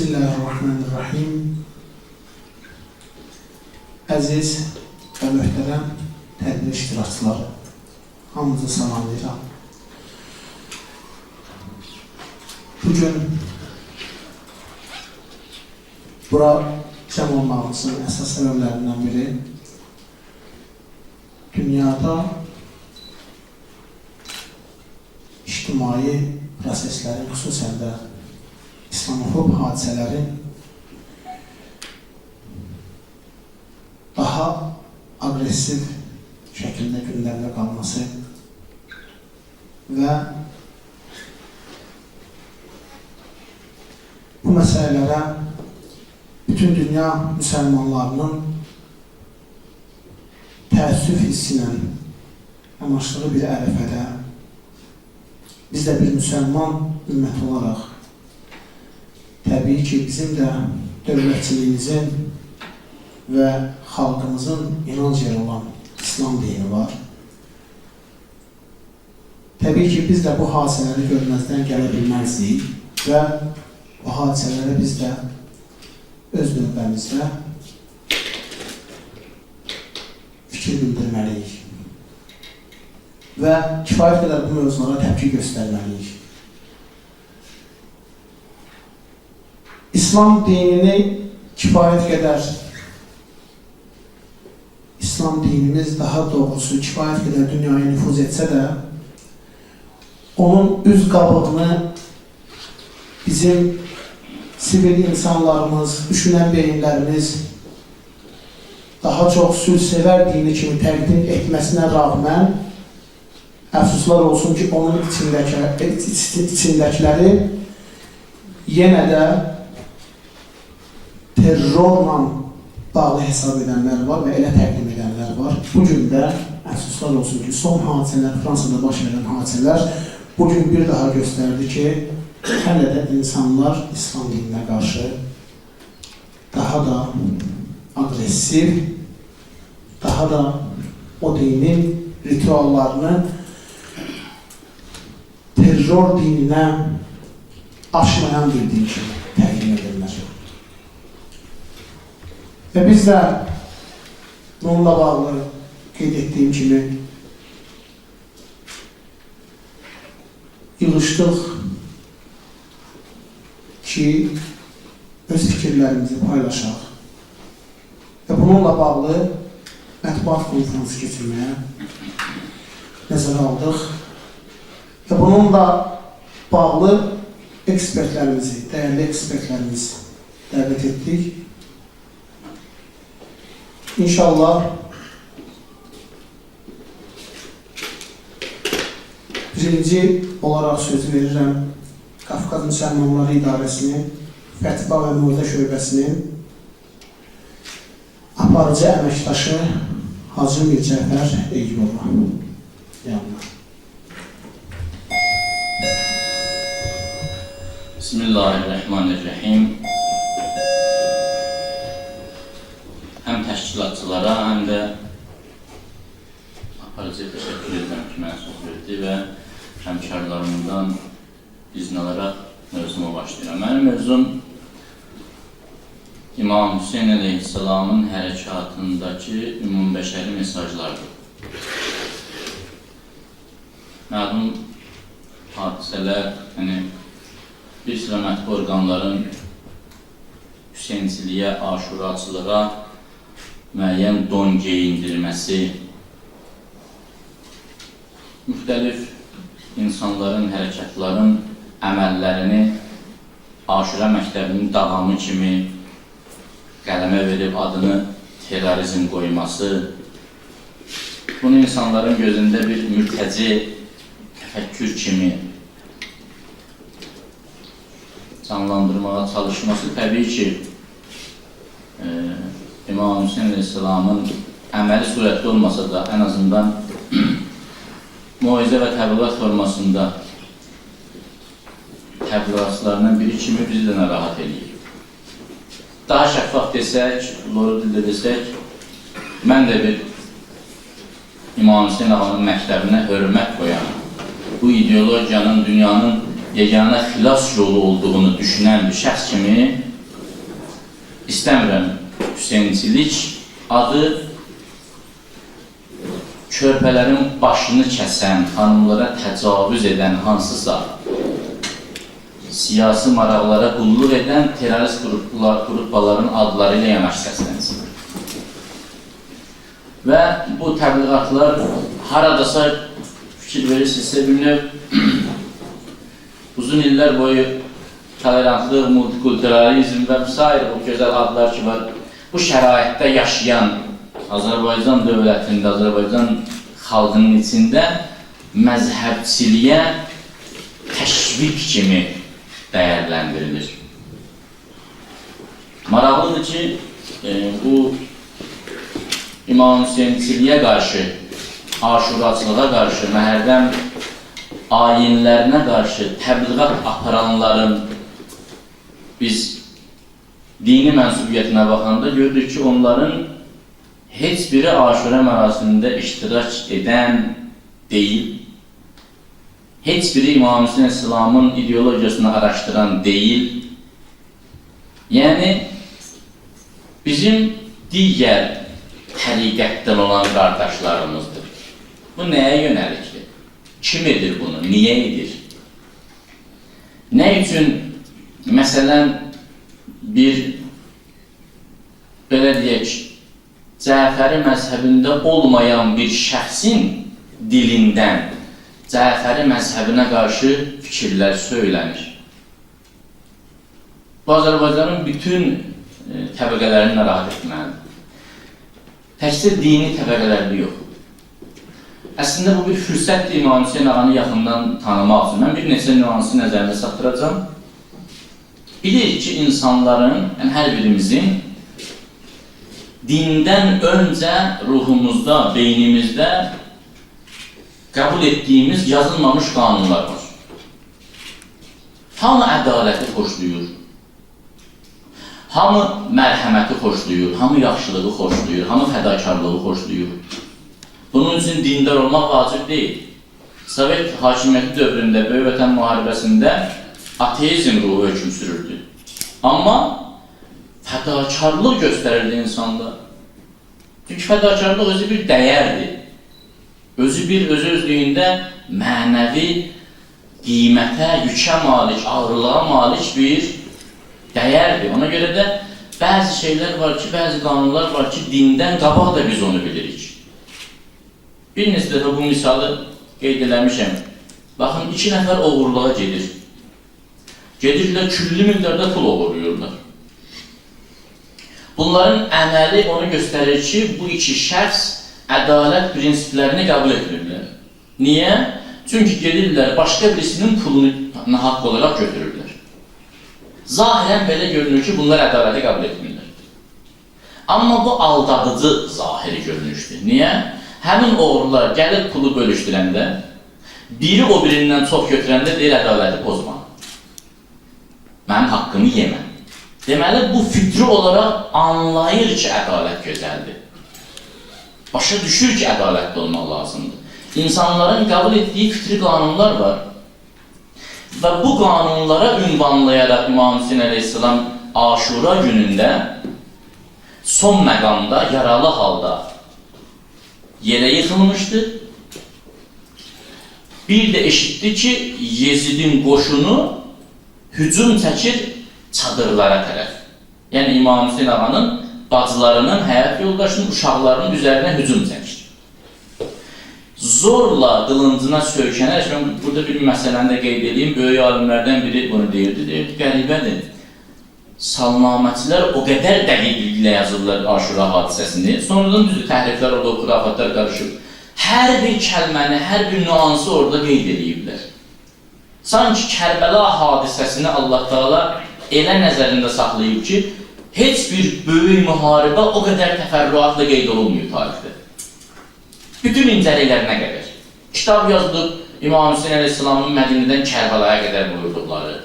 Bismillahirrahmanirrahim. Əziz və möhtərəm tədbir iştirakçıları, hamınızı salamlayıram. Bugün bura cəm olmağımızın əsas səbəblərindən biri dünyada ictimai proseslərin, xüsusən də İslamofob hadisələrin daha agresiv şəkildə gündəmdə qalması və bu məsələlərə bütün dünya müsəlmanlarının təəssüf hissinə yanaşdığı bir ərəfədə biz də bir müsəlman ümmət olaraq təbii ki, bizim də dövlətçiliyimizin və xalqımızın inanc yeri olan İslam dini var. Təbii ki, biz də bu hadisələri görməzdən gələ bilməzdik və bu hadisələrə biz də öz növbəmizdə fikir bildirməliyik və kifayət qədər bu mövzulara təpki göstərməliyik. İslam dinini kifayət qədər, İslam dinimiz daha doğrusu kifayət qədər dünyaya nüfuz etsə də, onun üz qabığını bizim sivil insanlarımız, düşünən beyinlərimiz daha çox sülhsevər dini kimi təqdim etməsinə rağmen, əfsuslar olsun ki, onun içindəkiləri yenə də terrorla bağlı hesab edənlər var və elə təqdim edənlər var. Bugün də əfsuslar olsun ki, son hadisələr, Fransada baş verən hadisələr bugün bir daha göstərdi ki, hələ də insanlar İslam dininə qarşı daha da agresiv, daha da o dinin rituallarını terror dininə aşmayan bir din kimi təqdim edirlər. Və biz də bununla bağlı qeyd etdiyim kimi yığışdıq ki, öz fikirlərimizi paylaşaq və bununla bağlı mətbuat konferansı keçirməyə nəzərə aldıq və bununla bağlı ekspertlərimizi, dəyərli ekspertlərimizi dəvət etdik. İnşallah birinci olaraq sözü verirəm Qafqaz Müsəlmanları İdarəsinin Fətva və Müədə Şöbəsinin aparıcı əməkdaşı Hacı Mircəfər Eyyubova yanına. Bismillahirrahmanirrahim. Həm təşkilatçılara, həm də aparıcıya təşəkkür edirəm ki, mənə söz verdi və həmkarlarımdan izin alaraq mövzuma başlayıram. Mənim mövzum İmam Hüseyin əleyhissalamın hərəkatındakı ümumbəşəri mesajlardır. Məlum hadisələr, bir sıra mətbu orqanların Hüseynciliyə, aşuraçılığa müəyyən don geyindirməsi, müxtəlif insanların, hərəkətlərin əməllərini aşura məktəbinin davamı kimi qələmə verib adını terrorizm qoyması, bunu insanların gözündə bir mürtəci təfəkkür kimi canlandırmağa çalışması təbii ki, İmam Hüseyin əleyhissalamın əməli surətli olmasa da, ən azından muizə və təbliğat formasında təbliğatçılarından biri kimi bizi də narahat edir. Daha şəffaf desək, loru dildə desək, mən də bir İmam Hüseyin ağanın məktəbinə hörmət qoyan, bu ideologiyanın dünyanın yeganə xilas yolu olduğunu düşünən bir şəxs kimi istəmirəm Hüseynçilik adı körpələrin başını kəsən, xanımlara təcavüz edən hansısa siyasi maraqlara qulluq edən terörist qrupların adları ilə yanaşı səslənsin. Və bu təbliğatlar haradasa fikir verirsinizsə bir növ uzun illər boyu tolerantlıq, multikulturalizm və s. o gözəl adlar ki var, bu şəraitdə yaşayan Azərbaycan dövlətində, Azərbaycan xalqının içində məzhəbçiliyə təşviq kimi dəyərləndirilir. Maraqlıdır ki, bu İmam Hüseynçiliyə qarşı, aşuraçılığa qarşı, Məhərrəm ayinlərinə qarşı təbliğat aparanların biz dini mənsubiyyətinə baxanda görürük ki, onların heç biri aşura mərasimində iştirak edən deyil. Heç biri İmam Hüseyn İslamın ideologiyasını araşdıran deyil. Yəni, bizim digər təriqətdən olan qardaşlarımızdır. Bu nəyə yönəlikdir? Kim edir bunu? Niyə edir? Nə üçün, məsələn, bir, belə deyək, Cəfəri məzhəbində olmayan bir şəxsin dilindən Cəfəri məzhəbinə qarşı fikirlər söylənir. Bu, Azərbaycanın bütün təbəqələrini narahat etməlidir. Təkcə dini təbəqələrdə yox. Əslində, bu bir fürsətdir İmam Hüseyn ağanı yaxından tanımaq üçün. Mən bir neçə nüansı nəzərinə çatdıracağım. Bilirik ki, insanların, yəni hər birimizin dindən öncə ruhumuzda, beynimizdə qəbul etdiyimiz yazılmamış qanunlar var. Hamı ədaləti xoşlayır, hamı mərhəməti xoşlayır, hamı yaxşılığı xoşlayır, hamı fədakarlığı xoşlayır. Bunun üçün dindar olmaq vacib deyil. Sovet hakimiyyəti dövründə, Böyük Vətən müharibəsində ateizm ruhu hökm sürürdü. Amma fədakarlıq göstərirdi insanda. Çünki fədakarlıq özü bir dəyərdir. Öz-özlüyündə mənəvi qiymətə, yükə malik, ağırlığa malik bir dəyərdir. Ona görə də bəzi şeylər var ki, bəzi qanunlar var ki, dindən qabaq da biz onu bilirik. Bir neçə dəfə bu misalı qeyd eləmişəm. Baxın, 2 nəfər oğurluğa gedir. Gedirlər, külli miqdarda pul oğurluyorlar. Bunların əməli onu göstərir ki, bu iki şəxs ədalət prinsiplərini qəbul etmirlər. Niyə? Çünki gedirlər, başqa birisinin pulunu haqq olaraq götürürlər. Zahirən belə görünür ki, bunlar ədaləti qəbul etmirlər. Amma bu aldadıcı zahiri görünüşdür. Niyə? Həmin oğurlar gəlib pulu bölüşdürəndə, biri o birindən çox götürəndə deyir, ədaləti pozma. Mənim haqqımı yemə. Deməli, bu fitri olaraq anlayır ki, ədalət gözəldir. Başa düşür ki, ədalətli olmaq lazımdır. İnsanların qəbul etdiyi fitri qanunlar var. Və bu qanunlara ünvanlayaraq İmam Hüseyn əleyhissalam Aşura günündə son məqamda, yaralı halda yerə yıxılmışdı. Bir də eşitdi ki, Yezidin qoşunu hücum çəkir çadırlara tərəf. Yəni İmam Hüseyn ağanın bacılarının, həyat yoldaşının, uşaqlarının üzərinə hücum çəkir. Zorla qılıncına söykənərək, mən burada bir məsələni də qeyd edeyim, böyük alimlərdən biri bunu deyirdi, qəribədir. Salnaməçilər o qədər dəqiqliklə yazırlar Aşura hadisəsini, sonradan düzdür, təhriflər orada, xurafatlar qarışıb. Hər bir kəlməni, hər bir nüansı orada qeyd ediblər. Sanki Kərbəla hadisəsini Allah Teala elə nəzərində saxlayıb ki, heç bir böyük müharibə o qədər təfərrüatla qeyd olunmuyor tarixdə. Bütün incəliklərinə qədər. Kitab yazılıb İmam Hüseyn əleyhissalamın Mədinədən Kərbəlaya qədər buyurduqları.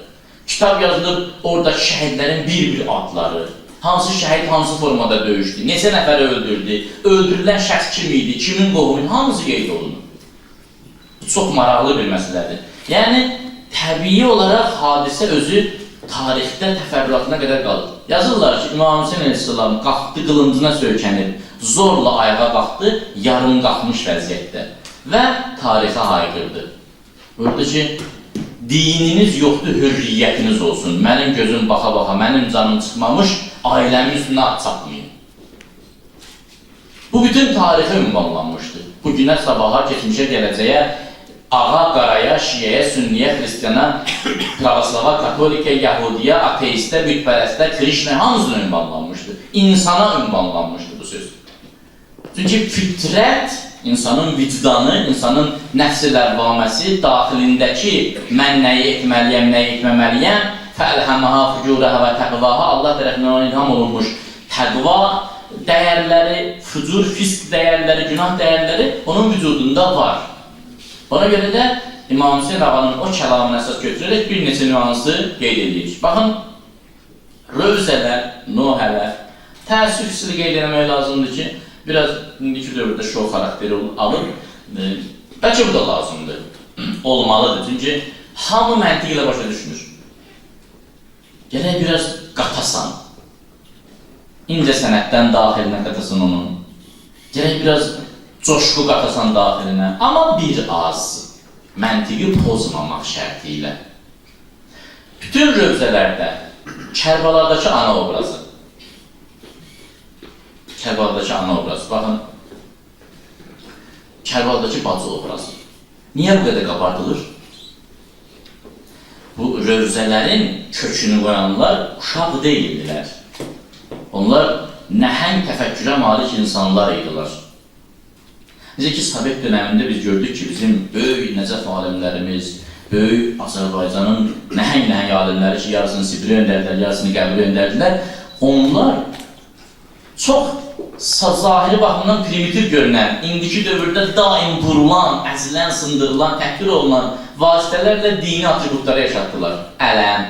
Kitab yazılıb oradakı şəhidlərin bir-bir adları. Hansı şəhid hansı formada döyüşdü, neçə nəfəri öldürdü, öldürülən şəxs kim idi, kimin qohumu, hamısı qeyd olunur. Bu çox maraqlı bir məsələdir. Yəni, təbii olaraq hadisə özü tarixdə təfərrüatına qədər qalır. Yazırlar ki, İmam Hüseyin əleyhissalam qalxdı, qılıncına söykənib, zorla ayağa qalxdı, yarım qalxmış vəziyyətdə və tarixə haykırdı. Buyurdu ki, dininiz yoxdur, hürriyyətiniz olsun. Mənim gözüm baxa-baxa, mənim canım çıxmamış, ailəmin üstünə at çapmayın. Bu bütün tarixə ünvanlanmışdır. Bu günə, sabaha, keçmişə, gələcəyə, ağa, qaraya, şiyəyə, sünniyə, xristiyana, pravoslava, katolikə, yahudiyə, ateistə, bütpərəstə, krişnə hamısına ünvanlanmışdır. İnsana ünvanlanmışdır bu söz. Çünki fitrət, insanın vicdanı, insanın nəfs-i lərvaməsi, daxilindəki mən nəyi etməliyəm, nəyi etməməliyəm, fəlhəməha, fücurəhə və təqvaha, Allah tərəfindən ona ilham olunmuş təqva dəyərləri, fücur, fisk dəyərləri, günah dəyərləri onun vücudunda var. Ona görə də İmam Hüseyin ağanın o kəlamını əsas götürərək bir neçə nüansı qeyd edirik. Baxın, rövzələr, nohələr, təəssüf hissi qeyd etmək lazımdır ki, biraz indiki dövrdə şov xarakteri alır. Bəlkə bu da lazımdır, olmalıdır. Çünki hamı məntiq ilə başa düşünür. Gələk biraz qatasan, incə sənətdən daxilinə qatasan onun. Gələk biraz coşku qatasan daxilinə, amma bir az məntiqi pozmamaq şərti ilə. Bütün rövzələrdə Kərbaladakı ana obrazı, baxın, Kərbaladakı bacı obrazı. Niyə bu qədər qabardılır? Bu rövzələrin kökünü qoyanlar uşaq deyildilər. Onlar nəhəng təfəkkürə malik insanlar idilər. Necə ki, Sovet dönəmində biz gördük ki, bizim böyük Nəcəf alimlərimiz, böyük Azərbaycanın nəhəng alimləri ki, yarısını Sibirə öndərdilər, yarısını Qəbirə öndərdilər, onlar çox zahiri baxımdan primitiv görünən, indiki dövrdə daim vurulan, əzilən, sındırılan, təhqir olunan vasitələrlə dini atributları yaşatdılar. Ələm,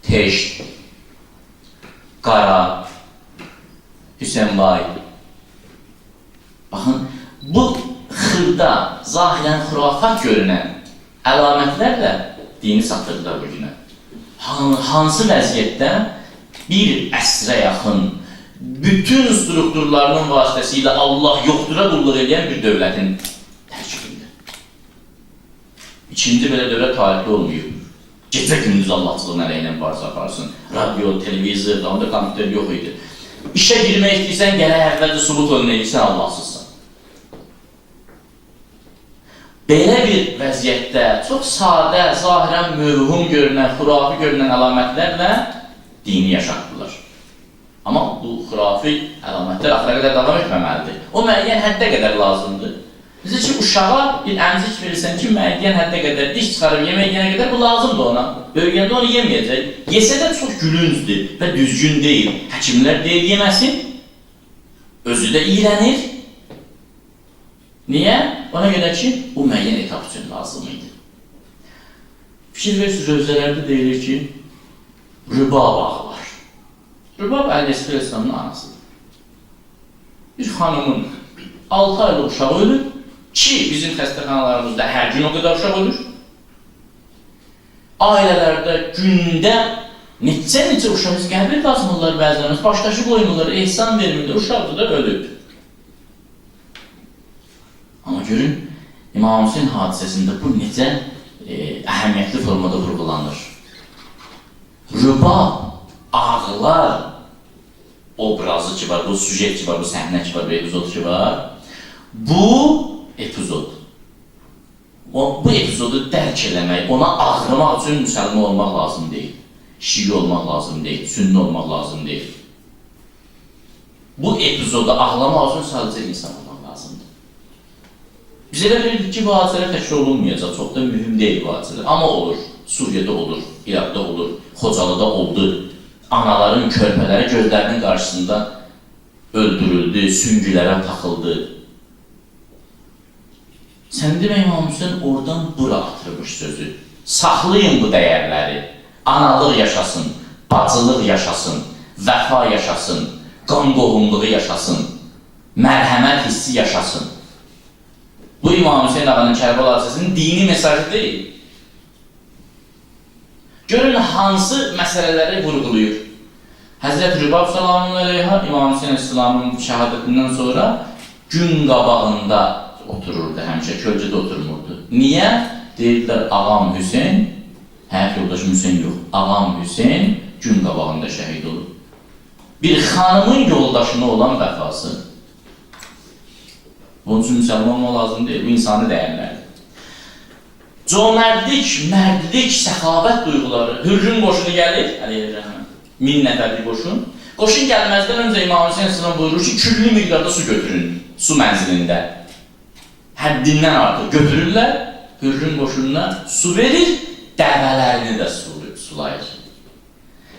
teşt, qara, Hüseynbay. Baxın, bu xırda, zahirən xurafat görünən əlamətlərlə dini satırdılar bu günə. Hansı vəziyyətdə bir əsrə yaxın bütün strukturlarının vasitəsilə Allah yoxdura qulluq edən bir dövlətin tərkibində. İkinci belə dövlət tarixdə olmuyor. Gecə gündüz Allahçılığın əleyhinə varsa aparsın. Radio, televizor, onda kompüter yox idi. İşə girmək istəyirsən, gələk əvvəlcə subut olun edirsən, Allahsızsan. Belə bir vəziyyətdə çox sadə, zahirən mövhum görünən, xurafi görünən əlamətlərlə dini yaşatdılar. Amma bu xurafi əlamətlər axıra qədər davam etməməlidir. O müəyyən həddə qədər lazımdır. Bizə ki, uşağa bir əmzik verirsən ki, müəyyən həddə qədər diş çıxarıb yemək yiyənə qədər bu lazımdır ona. Böyüyəndə onu yeməyəcək. Yesə də çox gülüncdür və düzgün deyil. Həkimlər deyil yeməsin, özü də iylənir. Niyə? Ona görə ki, bu müəyyən etap üçün lazım idi. Fikir verirsiniz, rövzələrdə deyilir ki, rübab ağı var. Rübab Əl-Nəsir İslamın anasıdır. Bir xanımın 6 aylıq uşağı ölür ki, bizim xəstəxanalarımızda hər gün o qədər uşaq ölür. Ailələrdə gündə neçə uşaq qəbir qazmırlar bəzənimiz, başdaşı qoymurlar, ehsan vermirlər, uşaqdır da ölüb. Amma görün, İmam Hüseyin hadisəsində bu necə əhəmiyyətli formada vurgulanır. Rübab, ağlar obrazı ki var, bu süjet ki var, bu səhnə ki var, bu epizod ki var. Bu epizod. Bu epizodu dərk eləmək, ona ağlamaq üçün müsəlman olmaq lazım deyil. Şii olmaq lazım deyil, sünni olmaq lazım deyil. Bu epizoda ağlamaq üçün sadəcə insan olmaq lazımdır. Biz elə bilirdik ki, bu hadisələr təkrar olunmayacaq, çox da mühüm deyil bu hadisələr. Amma olur, Suriyədə olur, İraqda olur, Xocalıda oldu. Anaların körpələri gözlərinin qarşısında öldürüldü, süngülərə taxıldı. Sən demə İmam Hüseyin oradan bura atırmış sözü. Saxlayın bu dəyərləri. Analıq yaşasın, bacılıq yaşasın, vəfa yaşasın, qan qohumluğu yaşasın, mərhəmət hissi yaşasın. Bu İmam Hüseyin ağanın Kərbala hadisəsinin dini mesajı deyil. Görün hansı məsələləri vurğuluyur. Həzrət Rübab salamun aleyha İmam Hüseyin İslamın şəhadətindən sonra gün qabağında otururdu, həmişə kölcədə oturmurdu. Niyə? Deyirdilər, ağam Hüseyin, həyat yoldaşım Hüseyin yox, ağam Hüseyin gün qabağında şəhid olur. Bir xanımın yoldaşına olan vəfası. Bunun üçün müsəlman olmaq lazım deyil, bu insani dəyərlərdir. Cömərtlik, mərdlik, səxavət duyğuları, Hürrün qoşunu gəlir, əleyhə rəhmən, 1000 nəfərlik qoşun. Qoşun gəlməzdən öncə İmam Hüseyin İslam buyurur ki, küllü miqdarda su götürün, su mənzilində. Həddindən artıq götürürlər, Hürrün qoşununa su verir, dəvələrini də sulayır.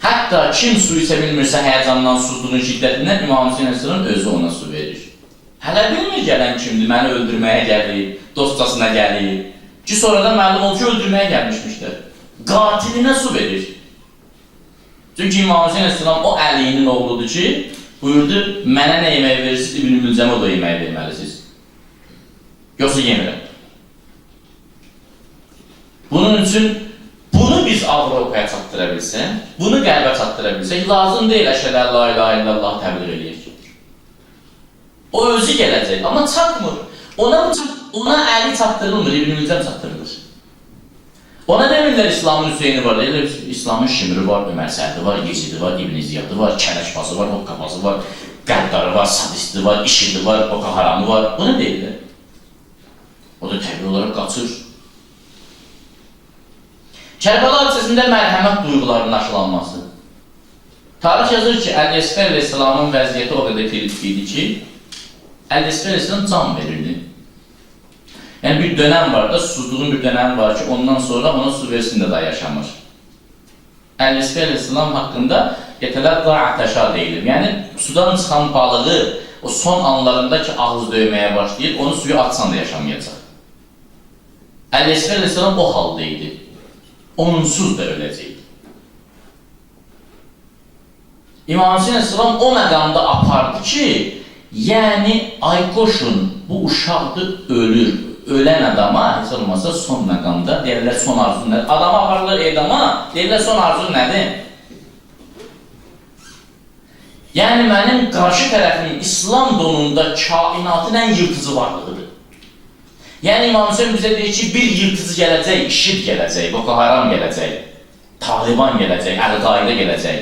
Hətta kim su içə bilmirsə həyəcandan, susduğun şiddətindən İmam Hüseyin İslam özü ona su verir. Hələ bilmir gələn kimdir, məni öldürməyə gəlir, dostcasına gəlir. Ki sonradan məlum oldu ki, öldürməyə gəlmişmişdir. Qatilinə su verir. Çünki İmam Hüseyin İslam o əliyinin oğludur ki, buyurdu, mənə nə yemək verirsiniz, İbn-i Mülcəmə o da yemək verməlisiniz. Yoxsa yemirəm. Bunun üçün bunu biz Avropaya çatdıra bilsək, bunu qəlbə çatdıra bilsək, lazım deyil əşhədə la ilahe illallah təbliğ eləyək. O özü gələcək, amma çatmır. Ona əli çatdırılmır, İbn-i Mülcəm çatdırılır. Ona demirlər İslamın Hüseyni var, İslamın Şimri var, Ömər Sərdi var, Yezidi var, İbn-i Ziyadı var, Kələşbazı var, Hoqqabazı var, Qəddarı var, Sadisti var, İşidi var, Boko Haramı var. Bu nə deyirlər? O da təbii olaraq qaçır. Kərbəla hadisəsində mərhəmət duyğularının aşılanması. Tarix yazır ki, Əl-Əsfər Aleyhisselamın vəziyyəti o qədər kritik idi ki, Əl-Əsfər Aleyhisselam can verirdi. Yəni bir dönəm var da, susuzluğun bir dönəmi var ki, ondan sonra ona su versin də daha yaşamır. Əl-Əsfər Aleyhisselam haqqında yetələr da'atəşa deyilir. Yəni sudan çıxan balığı o son anlarında ki, ağız döyməyə başlayır, onu suyu atsan da yaşamayacaq. Əl-Əsfər Aleyhisselam o halda idi. Onsuz da öləcək. İmam Hüseyin Aleyhisselam o məqamda apardı ki, yəni, ay qoşun, bu uşaqdır, ölür. Ölən adama, heç olmasa son məqamda, deyirlər son arzu nədir? Adamı aparırlar edama, deyirlər son arzu nədir? Yəni, mənim qarşı tərəfim İslam donunda kainatın ən yırtıcı varlığıdır. Yəni, İmam Hüseyin bizə deyir ki, bir yırtıcı gələcək, IŞİD gələcək, Boko Haram gələcək, Taliban gələcək, Əl-Qaidə gələcək.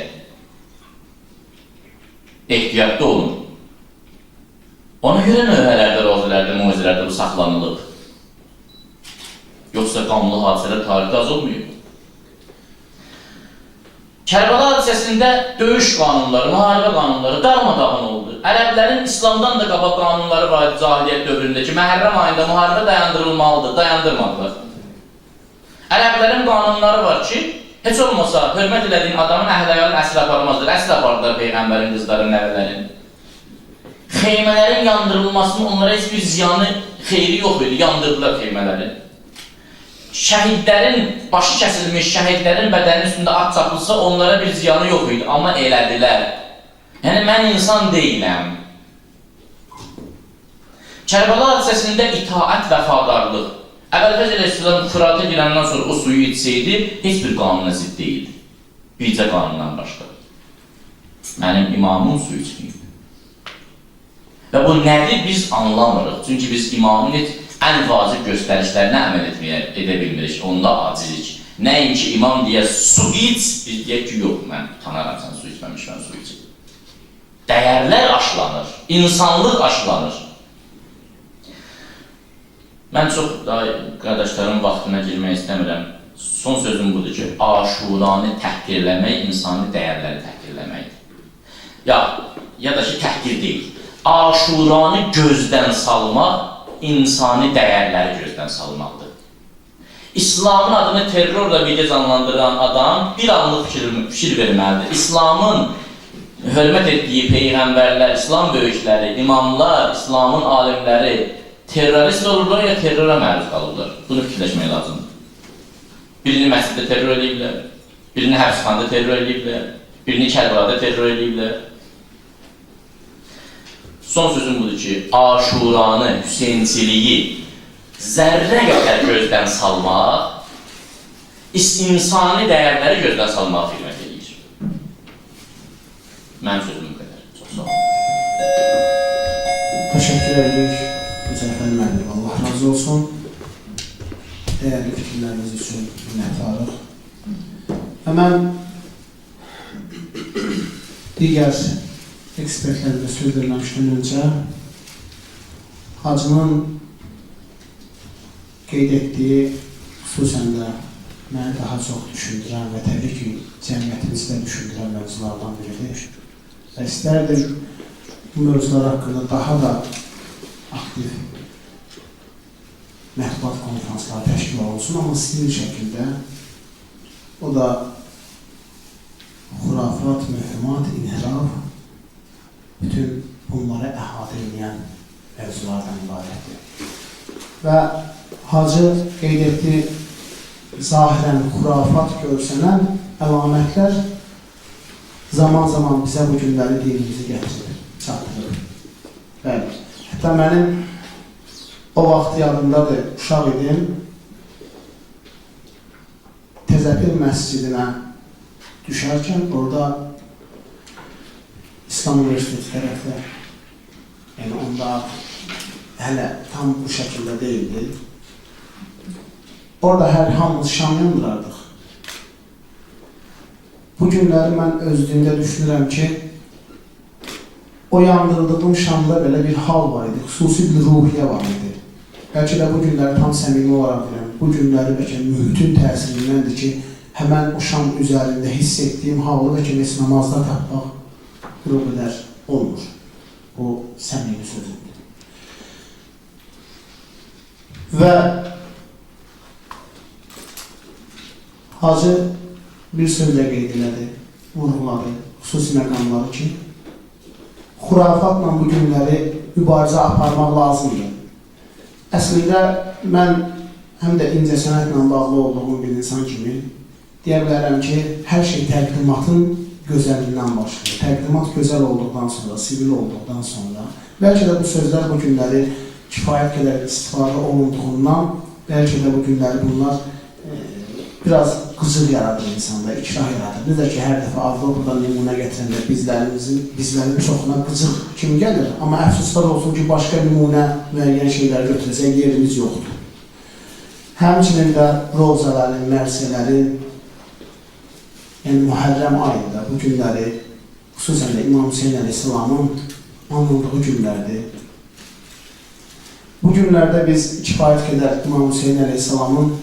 Ehtiyatlı olun. Ona görə növbələrdə, rozilərdə, mucizelərdə bu saxlanılıb. Yoxsa qanlı hadisələr tarixdə az olmuyor. Kərbəla hadisəsində döyüş qanunları, müharibə qanunları darmadağın oldu. Ərəblərin İslamdan da qabaq qanunları var idi cahiliyyət dövründə ki, Məhərrəm ayında müharibə dayandırılmalıdır, dayandırmadılar. Ərəblərin qanunları var ki, heç olmasa hörmət elədiyin adamın əhl-əyalın əsr aparmazdır, əsr apardılar Peyğəmbərin, qızların, nəvələrin. Xeymələrin yandırılmasının onlara heç bir ziyanı, xeyri yox idi, yandırdılar xeymələri. Şəhidlərin, başı kəsilmiş şəhidlərin bədənin üstündə at çapılsa onlara bir ziyanı yox idi, amma elədilər. Yəni, mən insan deyiləm. Kərbəla hadisəsində itaət vəfadarlıq. Əbəlfəz Aleyhisselam Fırat'a girəndən sonra o suyu içsəydi, heç bir qanuna zidd deyildi. Bircə qanundan başqa. Mənim imamım su içməyib. Və bu nədir biz anlamırıq. Çünki biz imamın ən vacib göstərişlərinə əməl edə bilmirik. Onda acizik. Nəinki imam deyə su iç, biz deyək ki, yox, mən utanaram, sən su içməmiş, mən su içim. Dəyərlər aşılanır, insanlıq aşılanır. Mən çox qardaşlarımın vaxtına girmək istəmirəm. Son sözüm budur ki, aşuranı təhqirləmək, insani dəyərləri təhqirləməkdir. Ya da ki, təhqir deyil. Aşuranı gözdən salmaq, insani dəyərləri gözdən salmaqdır. İslamın adını terrorla birgə canlandıran adam bir anlıq fikir verməlidir. İslamın hörmət etdiyi peyğəmbərlər, İslam böyükləri, imamlar, İslamın alimləri terrorist olurlar ya terrora məruz qalırlar. Bunu fikirləşmək lazımdır. Birini məsciddə terror ediblər, birini həbsxanada terror ediblər, birini Kərbəlada terror ediblər. Son sözüm budur ki, aşuranı, Hüseyinciliyi zərrə qədər gözdən salmaq insani dəyərləri gözdən salmağa xidmət edir. Mənim sözüm bu qədər. Çox sağ olun. Təşəkkür edirik Müzəffər müəllim. Allah razı olsun. Dəyərli fikirləriniz üçün minnətdarıq. Və mən digər ekspertlərimizə söz verməmişdən öncə Hacının qeyd etdiyi, xüsusən də məni daha çox düşündürən və təbii ki, cəmiyyətimizi də düşündürən mövzulardan biridir. Və istərdim bu mövzular haqqında daha da aktiv mətbuat konferansları təşkil olunsun, amma sivil şəkildə o da xurafat, mührimat, inhiraf bütün bunları əhatə edən mövzulardan ibarətdir. Və Hacı qeyd etdiyi zahirən xurafat görsənən əlamətlər zaman-zaman bizə bu günləri dinimizi gətirir, çatdırır. Bəli, hətta mənim o vaxt yadımdadır, uşaq idim, Təzəpil məscidinə düşərkən orada İslam Universiteti tərəfdə, yəni onda hələ tam bu şəkildə deyildi. Orada hər hamımız şam yandırardıq. Bu günləri mən özlüyümdə düşünürəm ki, o yandırdığım şamda belə bir hal var idi, xüsusi bir ruhiyyə var idi. Bəlkə də bu günləri tam səmimi olaraq deyirəm, bu günləri bəlkə mühitin təsirindəndir ki, həmən o şam üzərində hiss etdiyim halı bəlkə heç namazda tapmaq bu qədər olmur. Bu səmimi sözüdür. Və Hacı bir sözlə qeyd elədi, vurğuladı, xüsusi məqamları ki, xurafatla bu günləri mübarizə aparmaq lazımdır. Əslində, mən həm də incəsənətlə bağlı olduğum bir insan kimi deyə bilərəm ki, hər şey təqdimatın gözəlliyindən başlayır. Təqdimat gözəl olduqdan sonra, sivil olduqdan sonra, bəlkə də bu sözlər bu günləri kifayət qədər istifadə olunduğundan, bəlkə də bu günləri bunlar biraz qızıl yaradır insanda, ikrah yaradır. Biz də ki, hər dəfə Avropadan nümunə gətirəndə bizlərin çoxuna qızıl kimi gəlir. Amma əfsuslar olsun ki, başqa nümunə müəyyən şeyləri götürəcək yerimiz yoxdur. Həmçinin də rozələrin, mərsələrin, yəni Mühərrəm ayında bu günləri, xüsusən də İmam Hüseyin əleyhissalamın anıldığı günlərdir. Bu günlərdə biz kifayət qədər İmam Hüseyin əleyhissalamın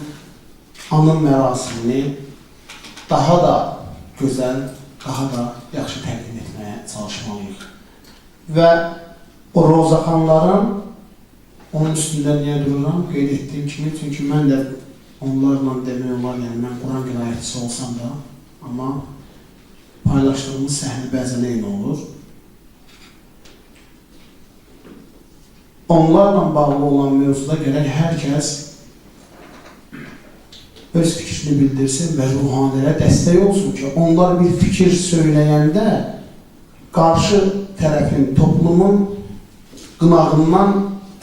anın mərasimini daha da gözəl, daha da yaxşı təqdim etməyə çalışmalıyıq. Və o rozaxanların, onun üstündə niyə dururam? Qeyd etdiyim kimi, çünki mən də onlarla demək olar, yəni mən Quran qiraətçisi olsam da, amma paylaşdığımız səhnə bəzən eyni olur. Onlarla bağlı olan mövzuda gərək hər kəs öz fikrini bildirsin və ruhanilərə dəstək olsun ki, onlar bir fikir söyləyəndə qarşı tərəfin, toplumun qınağından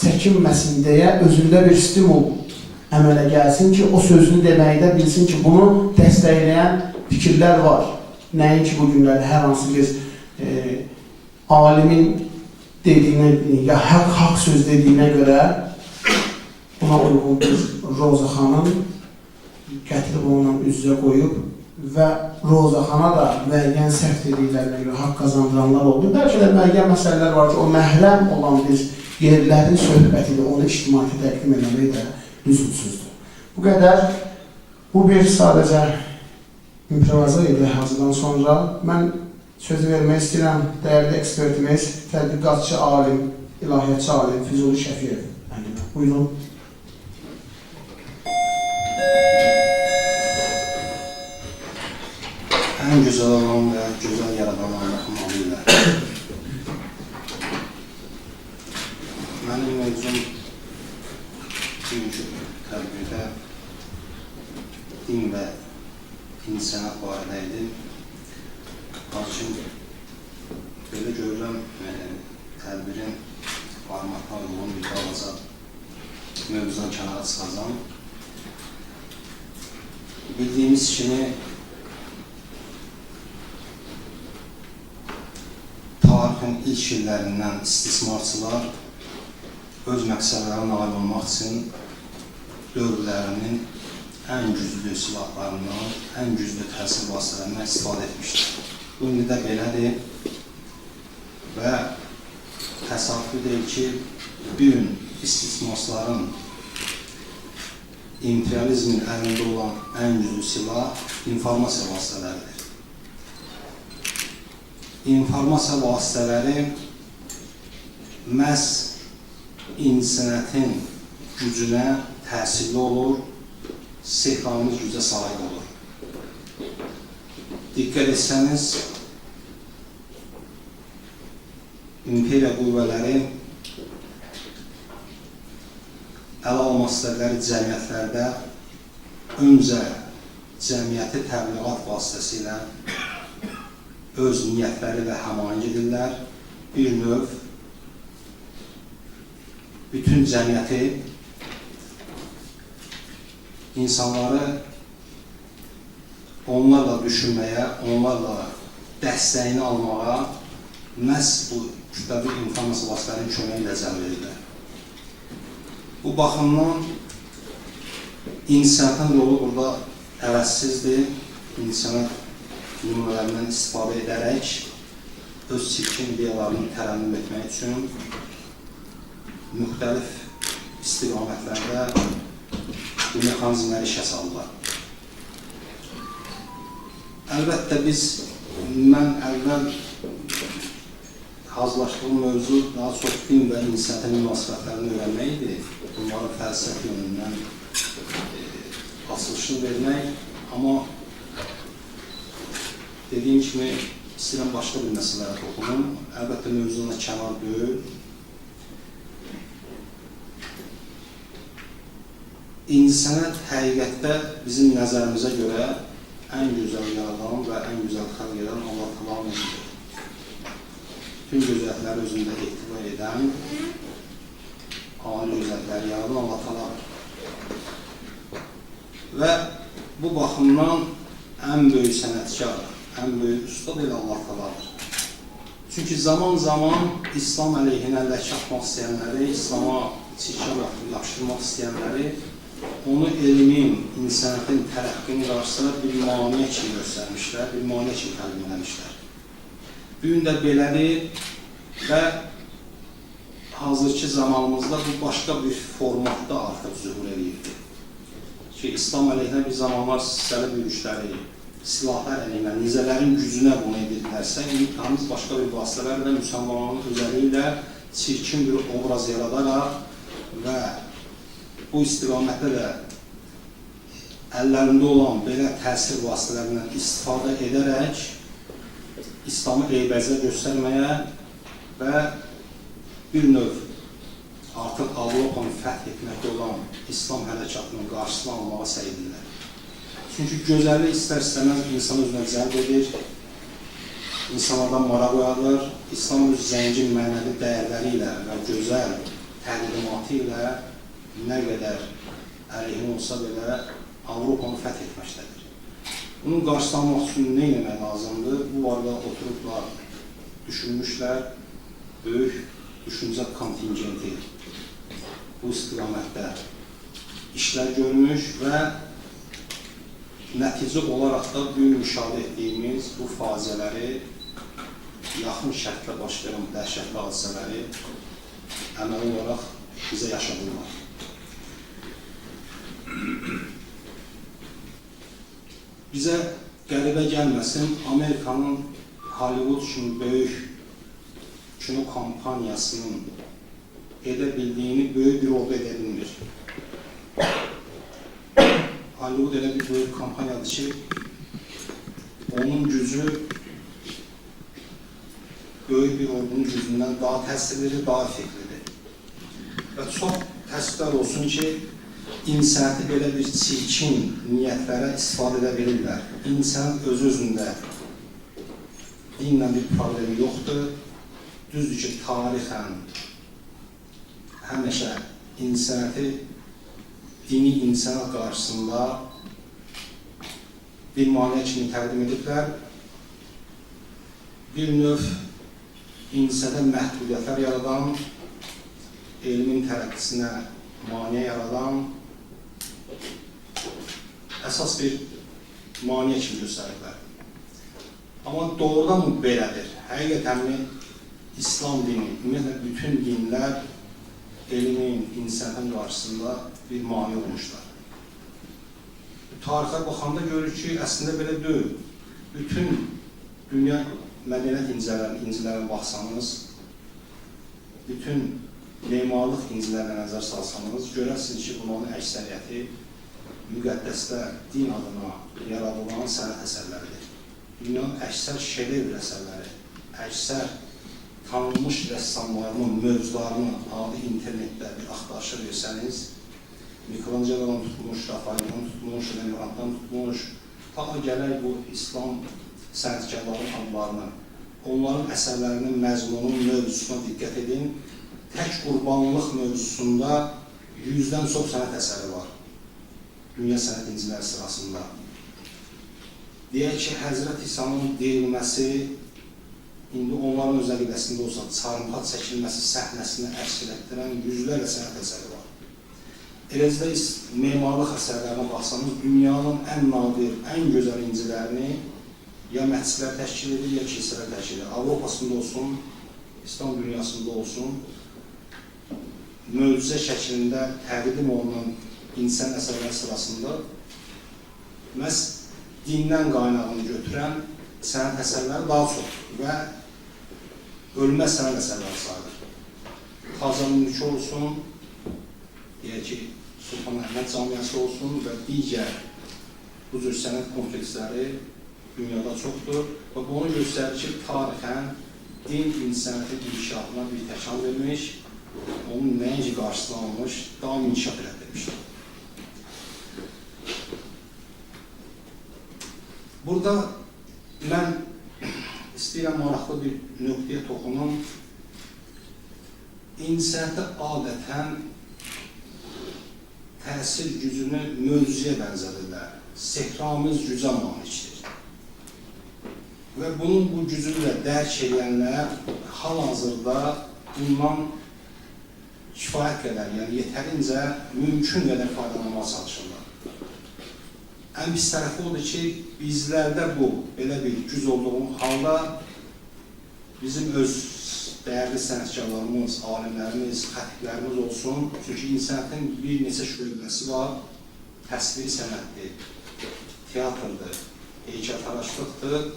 çəkinməsin deyə özündə bir stimul əmələ gəlsin ki, o sözünü deməkdə bilsin ki, bunu dəstəkləyən fikirlər var. Nəinki bu günlərdə hər hansı bir alimin dediyinə, ya haqq söz dediyinə görə buna uyğun bir Rozaxanın gətirib onunla üz-üzə qoyub və Rozaxana da müəyyən səhv dediklərinə görə haqq qazandıranlar oldu. Bəlkə də müəyyən məsələlər var ki, o məhrəm olan bir yerlərin söhbəti ilə onu ictimaiyyətə təqdim etmək də lüzumsuzdur. Bu qədər, bu bir sadəcə improvaza idi Hacıdan sonra. Mən sözü vermək istəyirəm dəyərli ekspertimiz, tədqiqatçı alim, ilahiyyatçı alim Füzuli Şəfiyev. Buyurun. Ən gözəl olan və gözəl yaradan Allahın adı ilə. Mənim mövzum bugünkü tədbirdə din və insənət barədə idi. Lakin belə görürəm, tədbirin formatına uyğun bir balaca mövzudan kənara çıxacam. Bildiyimiz kimi tarixin ilk illərindən istismarçılar öz məqsədlərinə nail olmaq üçün dövrlərinin ən güclü silahlarından, ən güclü təsir vasitələrindən istifadə etmişdir. Bu indi də belədir və təsadüfi deyil ki, bir gün istismarçıların imperializmin əlində olan ən güclü silah informasiya vasitələridir. İnformasiya vasitələri məhz insaniyyətin gücünə təsirli olur, sehranımız gücə sahib olur. Diqqət etsəniz, imperiya qüvvələri ələ almaq istədikləri cəmiyyətlərdə öncə cəmiyyəti təbliğat vasitəsilə öz niyyətləri ilə həmail edirlər. Bir növ bütün cəmiyyəti, insanları onlarla düşünməyə, onlarla dəstəyini almağa məhz bu kütləvi informasiya vasitələrinin köməyi ilə cəlb edirlər. Bu baxımdan insaniyyətin yolu burada əvəzsizdir. İnsaniyyət nümunələrindən istifadə edərək öz çirkin ideyalarını tərənnüm etmək üçün müxtəlif istiqamətlərdə bu mexanizmləri işə salırlar. Əlbəttə mən əvvəl hazırlaşdığım mövzu daha çox din və insaniyyətin münasibətlərini öyrənmək idi. Bunların fəlsəfi yönündən açılışını vermək, amma dediyim kimi istəyirəm başqa bir məsələlərə toxunum. Əlbəttə mövzuna kənar deyil. İnsaniyyət həqiqətdə bizim nəzərimizə görə ən gözəl yaradan və ən gözəl xəlq edən Allah Təala'nın özüdür. Bütün gözəllikləri özündə ehtiva edən, ali gözəllikləri yaradan Allah Təala'dır. Və bu baxımdan ən böyük sənətkar, ən böyük ustad elə Allah Təala'dır. Çünki zaman-zaman İslam əleyhinə ləkə atmaq istəyənləri, İslama çirkab yapışdırmaq istəyənləri onu elmin, insaniyyətin tərəqqinin qarşısına bir maniyə kimi göstərmişlər, bir maniyə kimi təqdim eləmişlər. Bu gün də belədir və hazırki zamanımızda bu başqa bir formatda artıq zühur edirdi. Ki, İslam əleyhinə bir zamanlar silahlı bölüşləri, silahlar əleyhinə, nizələrin gücünə bunu edirlərsə, imtihanımız başqa bir vasitələrlə müsəlmanların özəliyi ilə çirkin bir obraz yaradaraq və bu istiqamətdə də əllərində olan belə təsir vasitələrindən istifadə edərək İslamı eybəcə göstərməyə və bir növ artıq Avropanı fəth etməkdə olan İslam hərəkatının qarşısını almağa səy edirlər. Çünki gözəllik istər-istəməz insan özünə cəlb edir, insanlardan maraq oyadır. İslam öz zəngin mənəvi dəyərləri ilə və gözəl təqdimatı ilə nə qədər əleyhinə olsa belə Avropanı fəth etməkdədir. Bunun qarşılanmaq üçün nə etmək lazımdır? Bu arada oturublar, düşünmüşlər, böyük düşüncə kontingenti bu istiqamətdə işlər görmüş və nəticə olaraq da bugün müşahidə etdiyimiz bu faciələri, yaxın şərqdə baş verən dəhşətli hadisələri əməli olaraq bizə yaşadırlar. Bizə qəribə gəlməsin, Amerikanın Hollywood kimi böyük kino kampaniyasının edə bildiyini böyük bir ordu edə bilmir. Hollywood elə bir böyük kampaniyadır ki, onun gücü böyük bir ordunun gücündən daha təsirlidir, daha effektlidir. Və çox təəssüflər olsun ki, insaniyyəti belə bir çirkin niyyətlərə istifadə edə bilirlər. İnsan öz-özündə dinlə bir problemi yoxdur. Düzdür ki, tarixən həmişə insaniyyəti dini insanlar qarşısında bir maneə kimi təqdim ediblər. Bir növ insədə məhdudiyyətlər yaradan, elmin tərəqqisinə maneə yaradan əsas bir maneə kimi göstəriblər. Amma doğrudan mı belədir? Həqiqətən mi İslam dini, ümumiyyətlə bütün dinlər elmin, insənin qarşısında bir mane olmuşlar. Tarixə baxanda görürük ki, əslində belə deyil. Bütün dünya mədəniyyət incilərinə baxsanız, bütün memarlıq incilərinə nəzər salsanız, görərsiniz ki, bunların əksəriyyəti müqəddəslər, din adına yaradılan sənət əsərləridir. Dünyanın əksər şedevr əsərləri, əksər tanınmış rəssamlarının mövzularını adi internetdə bir axtarışa versəniz, Mikelangelo'dan tutmuş, Rafael'dan tutmuş, Rembrandt'dan tutmuş, ta gələk bu İslam sənətkarların adlarını, onların əsərlərinin məzmunun mövzusuna diqqət edin. Tək qurbanlıq mövzusunda 100-dən çox sənət əsəri var. Dünya sənət inciləri sırasında. Deyək ki, Həzrət İsa'nın deyilməsi, indi onların öz əqidəsində olsa, çarmıxa çəkilməsi səhnəsini əks etdirən yüzlərlə sənət əsəri var. Eləcə də memarlıq əsərlərinə baxsanız, dünyanın ən nadir, ən gözəl incilərini ya məscidlər təşkil edir, ya kilsələr təşkil edir. Avropasında olsun, İslam dünyasında olsun, möcüzə şəklində təqdim olunan insan əsərlər sırasında məhz dindən qaynağını götürən sənət əsərləri daha çoxdur və ölməz sənət əsərləri sayılır. Xazan Mülki olsun, deyək ki, Sultan Əhməd Camiası olsun və digər bu cür sənət kompleksləri dünyada çoxdur və bunu göstərir ki, tarixən din insaniyyətin inkişafına bir təkan vermiş, onun nəinki qarşısını almış, daim inkişaf etdirmişdir. Burada mən istəyirəm maraqlı bir nöqtəyə toxunum. İnsaniyyətə adətən təsir gücünü möcüzəyə bənzədirlər. Sehramiz gücə malikdir. Və bunun bu gücünü də dərk edənlər hal-hazırda bundan kifayət qədər, yəni yetərincə mümkün qədər faydalanmağa çalışırlar. Ən pis tərəfi odur ki, bizlərdə bu, belə bir güc olduğu halda bizim öz dəyərli sənətkarlarımız, alimlərimiz, xətiblərimiz olsun. Çünki insaniyyətin bir neçə şöbəsi var, təsviri sənətdir, teatrdır, heykəltaraşlıqdır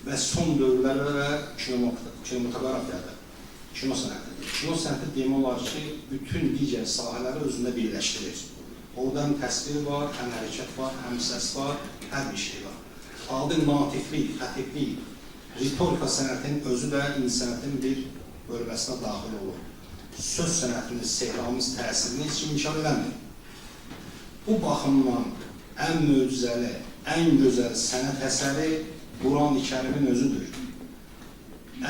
və son dövrlərdə və kinematografiyadır, kino sənətidir. Kino sənəti demək olar ki, bütün digər sahələri özündə birləşdirir. Oradan təsvir var, həm hərəkət var, həm səs var, hər bir şey var. Adı natiflik, xətiblik, ritorika sənətinin özü də insaniyyətin bir bölməsinə daxil olur. Söz sənətinin sehramiz təsirini heç kim inkar edəmir. Bu baxımdan ən möcüzəli, ən gözəl sənət əsəri Quran-ı Kərimin özüdür.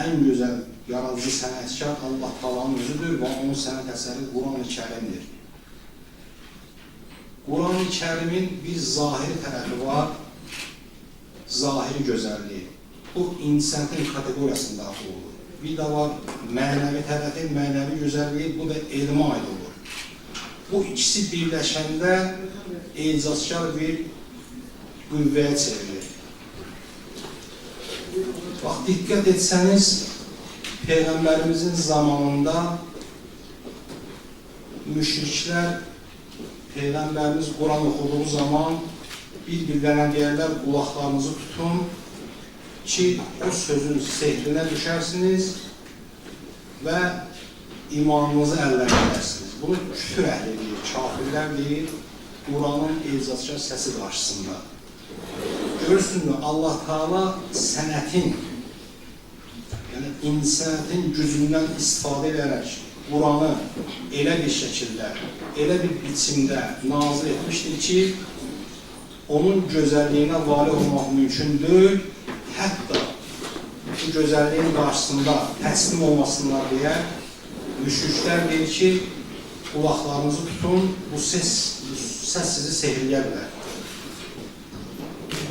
Ən gözəl yaradıcı sənətkar Allah Taala'nın özüdür və onun sənət əsəri Quran-ı Kərimdir. Quran-ı Kərimin bir zahiri tərəfi var, zahiri gözəlliyi. Bu, insaniyyətin kateqoriyasında daxil olur. Bir də var, mənəvi tərəfi, mənəvi gözəlliyi, bu da elmə aid olur. Bu ikisi birləşəndə ecazkar bir qüvvəyə çevrilir. Bax, diqqət etsəniz, Peyğəmbərimizin zamanında müşriklər Peyğəmbərimiz Quran oxuduğu zaman bir-birlərinə deyərlər, qulaqlarınızı tutun ki, o sözün sehrinə düşərsiniz və imanınızı əlləndirirsiniz. Bunu küfür əhli deyir, kafirlər deyir, Quranın ecazkar səsi qarşısında. Görürsünüz mü, Allah Taala sənətin, yəni insaniyyətin gücündən istifadə edərək Quranı elə bir şəkildə, elə bir biçimdə nazil etmişdir ki, onun gözəlliyinə valih olmaq mümkün deyil, hətta bu gözəlliyin qarşısında təslim olmasınlar deyə müşriklər deyir ki, qulaqlarınızı tutun, bu səs sizi sehrləyə bilər.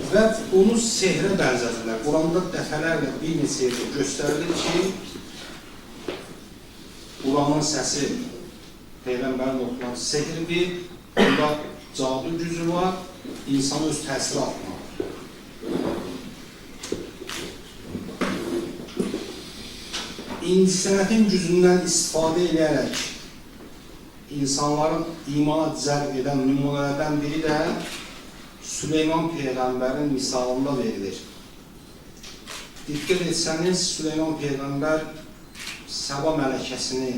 Və onu sehrə bənzədirlər. Quranda dəfələrlə bir neçə yerdə göstərilir ki, Quranın səsi Peyğəmbərin oxunan sehirdir, onda cadu gücü var, insanı öz təsiri altına alır. İncəsənətin gücündən istifadə edərək insanların imana cəlb edən nümunələrdən biri də Süleyman Peyğəmbərin misalında verilir. Diqqət etsəniz, Süleyman Peyğəmbər Səba mələkəsini,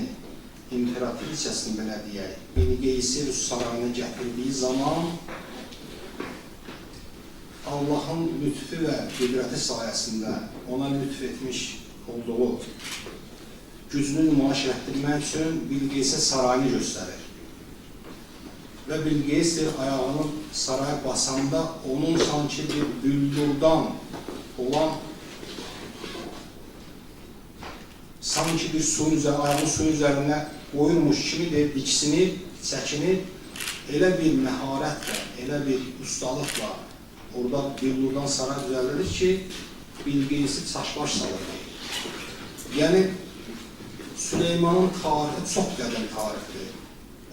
imperatricəsini belə deyək, Bilqeyisi sarayına gətirdiyi zaman Allahın lütfü və qüdrəti sayəsində ona lütf etmiş olduğu gücünü nümayiş etdirmək üçün Bilqeysə sarayını göstərir. Və Bilqeys ayağını saraya basanda onun sanki bir büllurdan olan sanki bir suyun üzərində, ayağını suyun üzərində qoyulmuş kimi diksinib, çəkinib, elə bir məharətlə, elə bir ustalıqla orada büllurdan saray düzəldirir ki, Bilqeysi çaşbaş salır. Yəni, Süleymanın tarixi çox qədim tarixdir.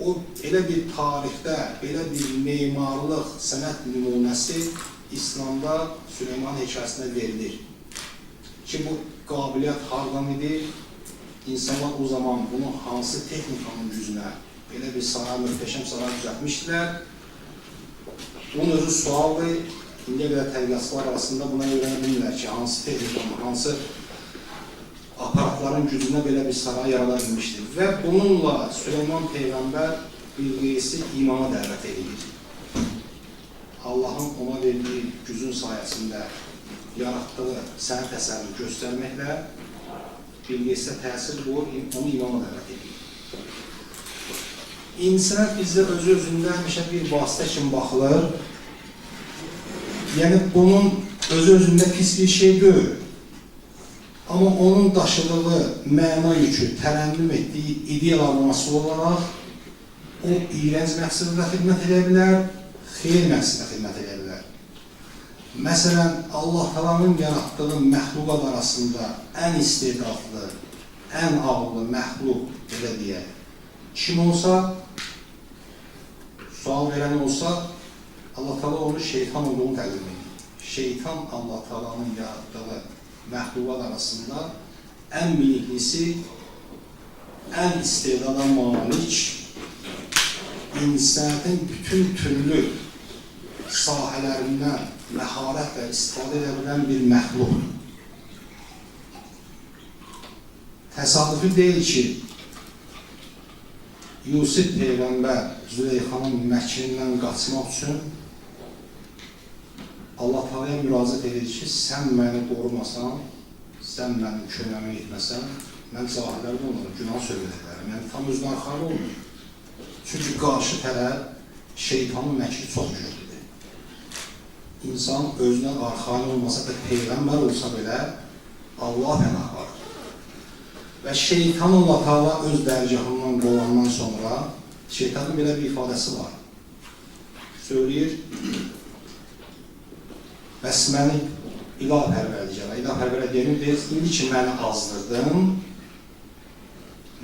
O, elə bir tarixdə, belə bir memarlıq, sənət nümunəsi İslamda Süleyman hekayəsində verilir. Ki, bu qabiliyyət hardan idi? İnsanlar o zaman bunu hansı texnikanın gücünə, belə bir saray, möhtəşəm saray düzəltmişdilər. Bunun özü sualdır. İndiyə qədər tədqiqatçılar arasında buna öyrənə bilmirlər ki, hansı texnikanın, hansı aparatların gücünə belə bir saray yarada bilmişdir. Və bununla Süleyman Peyğəmbər Bilqeysi imana dəvət edir. Allahın ona verdiyi gücün sayəsində yaratdığı sənət əsərini göstərməklə Bilqeysə təsir qoyur, onu imana dəvət edir. İncəsənət bizdə özü-özündə həmişə bir vasitə kimi baxılır. Yəni, bunun özü-özündə pis bir şey deyil. Amma onun daşıdığı məna yükü, tərənnüm etdiyi ideyalarlaması olaraq o iyrənc məqsədə xidmət edə bilər, xeyir məqsədə xidmət edə bilər. Məsələn, Allah Taala'nın yaratdığı məxluqat arasında ən istedadlı, ən ağıllı məxluq, belə deyək, kim olsa, sual verən olsa, Allah Taala onu şeytan olduğunu təqdim edir. Şeytan Allah Taala'nın yaratdığı məxluqat arasında ən biliklisi, ən istedada malik, insaniyyətin bütün türlü sahələrindən məharətlə istifadə edə bilən bir məxluqdur. Təsadüfi deyil ki, Yusuf Peyğəmbər Züleyxanın məkrindən qaçmaq üçün Allah Taala'ya müraciət edir ki, sən məni qorumasan, sən mənim köynəmə etməsən, mən cahillərdə olmadım, günah söhbət edərəm. Yəni, tam özünə arxarlı olmur. Çünki qarşı tərəf şeytanın məkri çox güclüdür. İnsan özünə arxarlı olmasa da, Peyğəmbər olsa belə, Allah pənah var. Və şeytan Allah Taala öz dərgahından qolandan sonra, şeytanın belə bir ifadəsi var. Söyləyir, bəs məni ilah pərvərdigara, ilah pərvərdigara deyir, indi ki məni azdırdın,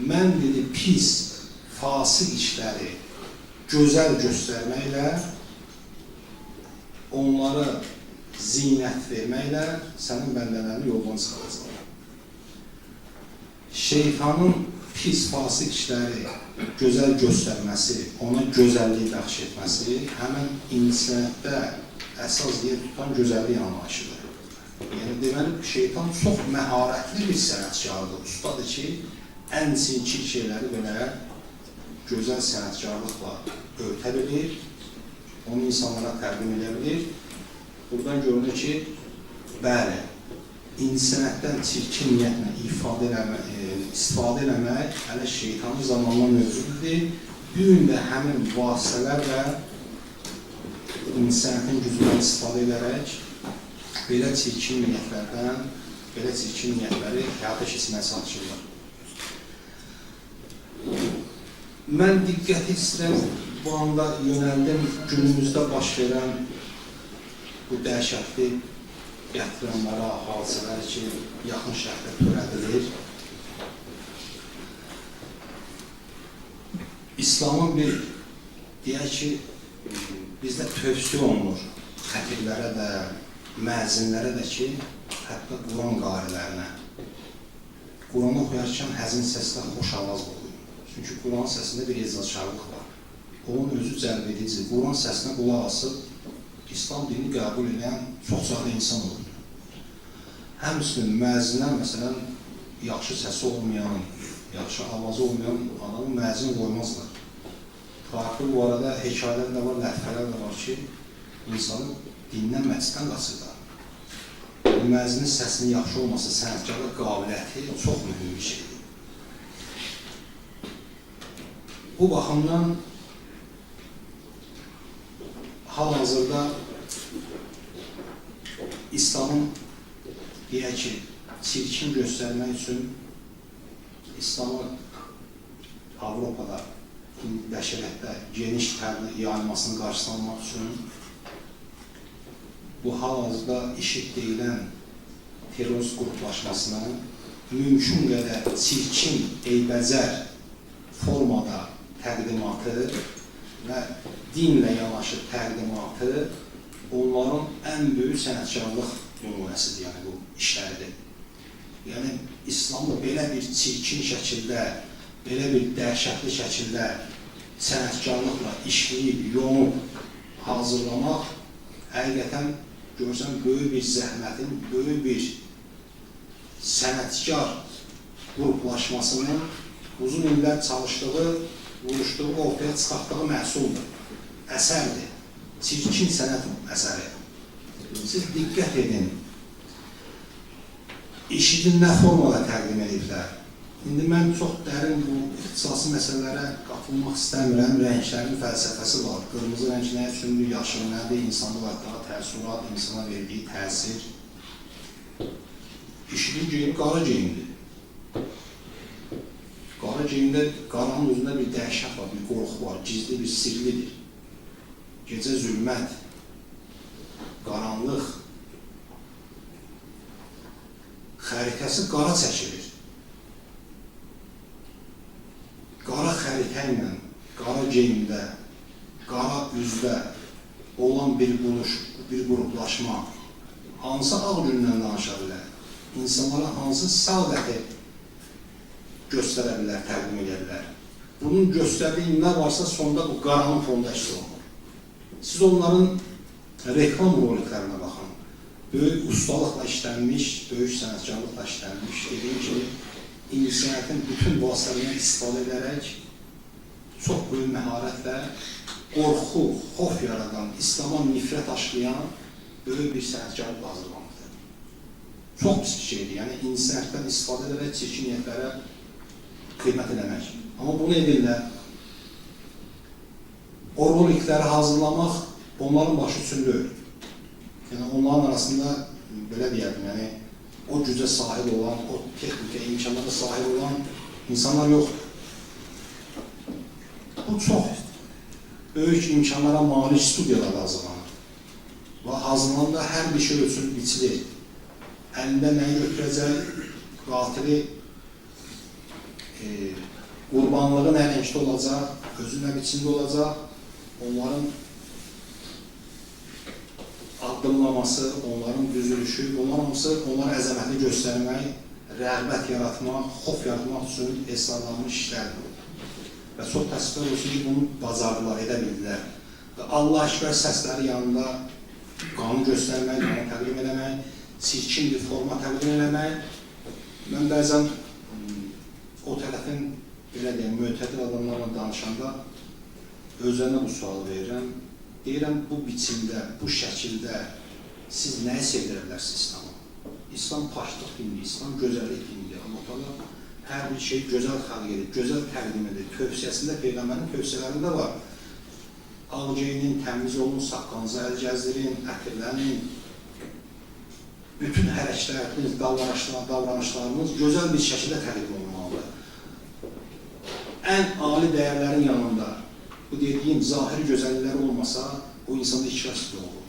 mən dedi, pis, fasıq işləri gözəl göstərməklə, onları zinət verməklə sənin bəndələrini yoldan çıxaracaq. Şeytanın pis, fasıq işləri gözəl göstərməsi, ona gözəllik bəxş etməsi, həmən insaniyyətdə əsas yer tutan gözəllik anlayışıdır. Yəni, deməli, şeytan çox məharətli bir sənətkardır, ustadır ki, ən çirkin şeyləri belə gözəl sənətkarlıqla örtə bilir, onu insanlara təqdim edə bilir. Buradan görünür ki, bəli, insaniyyətdən çirkin niyyətlə istifadə eləmək hələ şeytanın zamanına mövcuddur. Bu gün də həmin vasitələrlə insaniyyətin gücündən istifadə edərək belə çirkin niyyətlərdən, belə çirkin niyyətləri həyata keçirməyə çalışırlar. Mən diqqəti istəyirəm, bu anda yönəldim günümüzdə baş verən bu dəhşətli qətliamlara, hadisələr ki, yaxın şərqdə törədilir. İslamın bir, deyək ki, bizdə tövsiyə olunur xətiblərə də, müəzzinlərə də ki, hətta Quran qarilərinə. Quranı oxuyarkən həzin səslə xoş avaz oxuyun. Çünki Quran səsində bir ecazkarlıq var. Onun özü cəlb edici. Quran səsinə qulaq asıb, İslam dinini qəbul edən çox sayda insan olur. Həmçinin müəzzinlər, məsələn, yaxşı səsi olmayan, yaxşı avazı olmayan adamı müəzzin qoymazlar. Farklı bu arada hekayələr də var, lətifələr də var ki, insanın dindən məsciddən qaçırlar. Müəzzinin səsinin yaxşı olması, sənətkarlıq qabiliyyəti çox mühüm bir şeydir. Bu baxımdan hal-hazırda İslamın, deyək ki, çirkin göstərmək üçün İslamın Avropada, bəşəriyyətdə geniş yayılmasının qarşısını almaq üçün bu hal-hazırda IŞİD deyilən terörist qruplaşmasına mümkün qədər çirkin, eybəcər formada təqdimatı və dinlə yanaşı təqdimatı onların ən böyük sənətkarlıq nümunəsidir, yəni bu işlərdir. Yəni, İslamı belə bir çirkin şəkildə, belə bir dəhşətli şəkildə sənətkarlıqla işləyib, yonub, hazırlamaq həqiqətən görürsən, böyük bir zəhmətin, böyük bir sənətkar qruplaşmasının uzun illər çalışdığı, vuruşduğu, ortaya çıxartdığı məhsuldur, əsərdir, çirkin sənət əsəri. Siz diqqət edin, IŞİD-in nə formada təqdim ediblər? İndi mən çox dərin bu ixtisasi məsələlərə qatılmaq istəmirəm, rənglərin fəlsəfəsi var. Qırmızı rəng nə üçündür, yaşıl nədir, insanlıq haqqında təəssürat, insana verdiyi təsir. IŞİD-in geyimi qara geyimdir. Qara geyimdə, qaranın özündə bir dəhşət var, bir qorxu var, gizli bir sirlidir. Gecə zülmət, qaranlıq, xəritəsi qara çəkilir. Qara xəritə ilə, qara geyimdə, qara üzdə olan bir buluş, bir qruplaşma hansı ağ gündən danışa bilər? İnsanlara hansı səadəti göstərə bilər, təqdim edə bilər? Bunun göstərdiyi nə varsa sonda bu qaranın fonda işlə olunur. Siz onların reklam roliklərinə baxın. Böyük ustalıqla işlənmiş, böyük sənətkarlıqla işlənmiş, dediyim kimi, insaniyyətin bütün vasitələrindən istifadə edərək çox böyük məharətlə qorxu, xof yaradan, İslama nifrət aşlayan böyük bir sənətkarlıq hazırlanmışdır. Çox pis bir şeydir, yəni insaniyyətdən istifadə edərək çirkin niyyətlərə qiymət eləmək. Amma bunu edirlər. O rolikləri hazırlamaq onların başı üçün deyil. Yəni onların arasında belə deyərdim, yəni o gücə sahib olan, o texnikə, imkanlara sahib olan insanlar yoxdur. Bu çox böyük imkanlara malik studiyalar hazırlanır. Və hazırlananda hər bir şey ölçülüb biçilir. Əlində nəyi götürəcək, qatili, qurbanlığı nə renkdə olacaq, özü nə biçimdə olacaq, onların addımlaması, onların düzülüşü, bunlar hamısı onlara əzəməti göstərmək, rəğbət yaratmaq, xof yaratmaq üçün hesablanmış işlərdir. Və çox təəssüflər olsun ki, bunu bacardılar, edə bildilər. Və Allah əşbər səsləri yanında qanun göstərmək, qanun təqdim eləmək, çirkin bir forma təqdim eləmək. Mən bəzən o tərəfin, belə deyəm, mütədil adamlarla danışanda özlərinə bu sualı verirəm. Deyirəm, bu biçimdə, bu şəkildə siz nəyə sevdirə bilərsiniz İslamı? İslam paşlıq dinidir, İslam gözəllik dinidir. Allah hər bir şey gözəl xalq edir, gözəl təqdim edir. Tövsiyəsində, Peyğəmbərin tövsiyələrində var. Ağ geyinin, təmiz olun, saqqanızı əl gəzdirin, ətirlənin. Bütün hərəkətləriniz, davranışlarınız gözəl bir şəkildə təqdim olunmalıdır. Ən ali dəyərlərin yanında bu dediyim zahiri gözəlliklər olmasa, o insanda ikras olur.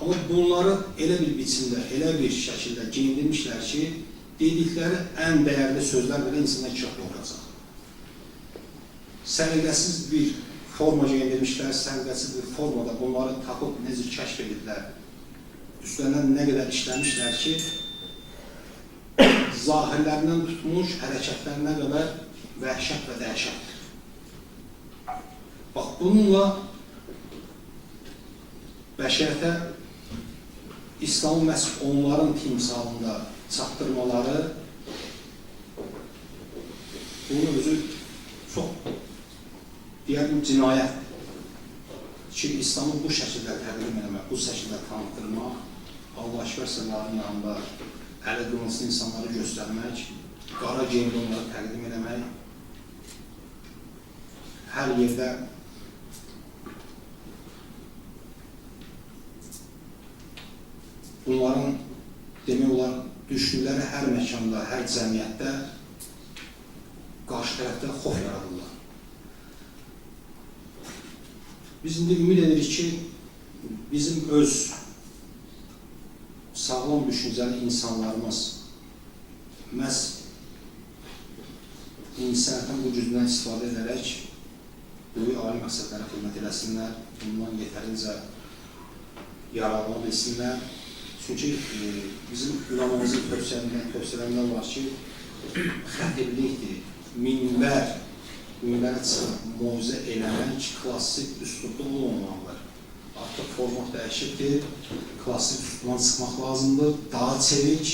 Amma bunları elə bir biçimdə, elə bir şəkildə geyindirmişlər ki, dedikləri ən dəyərli sözlər belə insana inkişaf olacaq. Səliqəsiz bir forma geyindirmişlər, səliqəsiz bir formada bunları tapıb necə kəşf ediblər, üstlərindən nə qədər işləmişlər ki, zahirlərindən tutmuş, hərəkətlərinə qədər vəhşət və dəhşətdir. Bax, bununla bəşəriyyətə İslamı məhz onların timsalında çatdırmaları bunun özü çox deyəlim cinayətdir ki, İslamı bu şəkildə təqdim eləmək, bu şəkildə tanıtdırmaq, Allah Ekber sənlərin yanında əli qılınsın insanları göstərmək, qara geyimdə onları təqdim eləmək, hər yerdə bunların demək olar düşdükləri hər məkanda, hər cəmiyyətdə qarşı tərəfdə xof yaradırlar. Biz indi ümid edirik ki, bizim öz sağlam düşüncəli insanlarımız məhz insaniyyətin bu gücündən istifadə edərək böyük ali məqsədlərə xidmət eləsinlər, bundan yetərincə yararlı bilsinlər. Çünki bizim ulamamızın tövsiyələrindən var ki, xətiblikdir, minbərə çıxıb moizə eləmək klassik üslubda olmamalıdır. Artıq format dəyişibdir, klassik üslubdan çıxmaq lazımdır, daha çevik,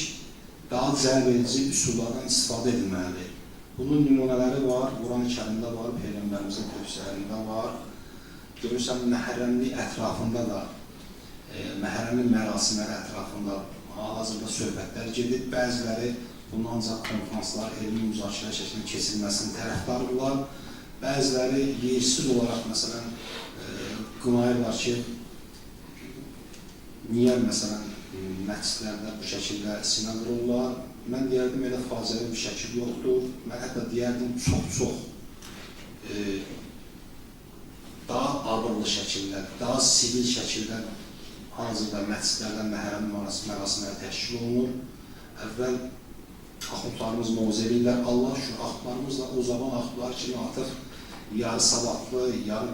daha cəlb edici üsullardan istifadə edilməlidir. Bunun nümunələri var, Quran-ı Kərimdə var, Peyğəmbərimizin tövsiyələrində var. Görürsən, məhərrəmlik ətrafında da məhərrəmin mərasimləri ətrafında hal-hazırda söhbətlər gedir. Bəziləri bunun ancaq konferanslar, elmi müzakirə şəklində keçirilməsinin tərəfdarıdırlar. Bəziləri yersiz olaraq, məsələn, qınayırlar ki, niyə, məsələn, məscidlərdə bu şəkildə sinə vururlar? Mən deyərdim, elə faciəli bir şəkil yoxdur. Mən hətta deyərdim, çox daha ağırlı şəkildə, daha sivil şəkildə hazırda məscidlərdən məhərrəm mərasimləri təşkil olunur. Əvvəl axundlarımız moizə edirlər. Allah şükür, axundlarımız da o zaman axundlar kimi artıq yarı savadlı, yarı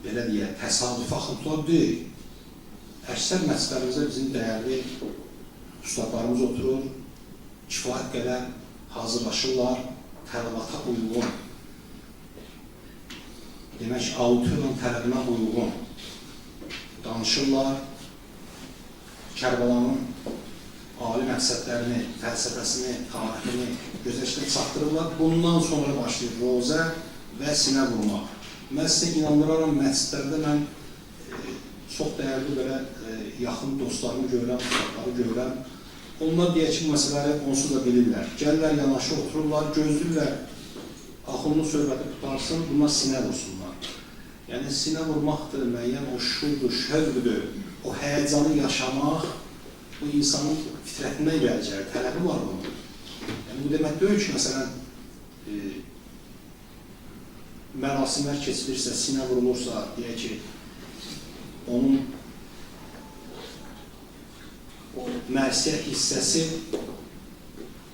belə deyək, təsadüf axundlar deyil. Əksər məscidlərimizdə bizim dəyərli ustadlarımız oturur, kifayət qədər hazırlaşırlar, tələbata uyğun. Demək, auditorun tələbinə uyğun danışırlar, Kərbəlanın ali məqsədlərini, fəlsəfəsini, tarixini gözəşdə çatdırırlar. Bundan sonra başlayır rozə və sinə vurmaq. Mən sizə inandıraram, məscidlərdə mən çox dəyərli belə yaxın dostlarımı görürəm, ustadları görürəm. Onlar deyək ki, bu məsələləri onsuz da bilirlər. Gəlirlər, yanaşı otururlar, gözlürlər, axunun söhbəti tutarsın, bunlar sinə vursunlar. Yəni, sinə vurmaqdır, müəyyən o şurdur, şövqdür, o həyəcanı yaşamaq, bu insanın fitrətindən gələcək, tələbi var bunun. Yəni, bu demək deyil ki, məsələn, mərasimlər keçilirsə, sinə vurulursa, deyək ki, onun mərsiyyət hissəsi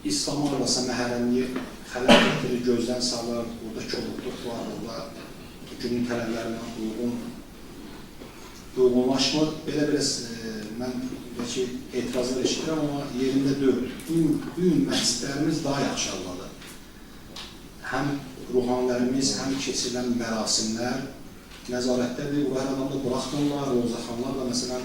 İslam'a arası məhərrəmliyi xələq getirir, gözdən salır, burada koluqluq var, burada günün tələblərinə uyğunlaşmır. Belə-belə mən etirazlar eşidirəm, amma yerində deyil. Bu gün məscidlərimiz daha yaxşı alladır. Həm ruhanilərimiz, həm keçirilən mərasimlər nəzarətdədir. O hər adamda buraxmırlar, rozaxanlar da, məsələn,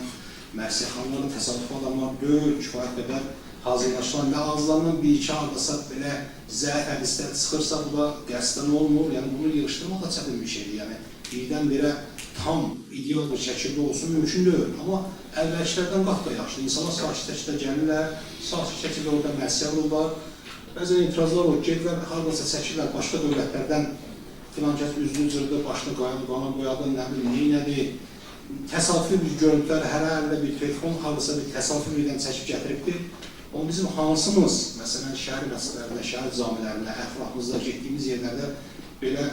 mərsiyəxanlar da təsadüf adamlar deyil, kifayət qədər hazırlaşılan və ağızlarından bir-iki ardasa belə zəif hədislər çıxırsa, bu da qəsdən olmur. Yəni, bunu yığışdırmaq da çətin bir şeydir. Yəni, birdən-birə tam ideal bir şəkildə olsun, mümkün deyil. Amma əvvəlkilərdən qat da yaxşı. İnsanlar sakit şəkildə gəlirlər, sakit şəkildə orada mərsiyə vururlar. Bəzən etirazlar olur, gedirlər, haradasa çəkirlər, başqa dövlətlərdən filan kəs üzünü cırdı, başını qana qoyadı, nə bilim, neynədir. Təsadüfi bir görüntülər, hər əlində bir telefon, haradasa bir təsadüfi birdən çəkib gətiribdir. O bizim hansımız, məsələn, şəhər məsələlərində, şəhər camilərində, ətrafımızda getdiyimiz yerlərdə belə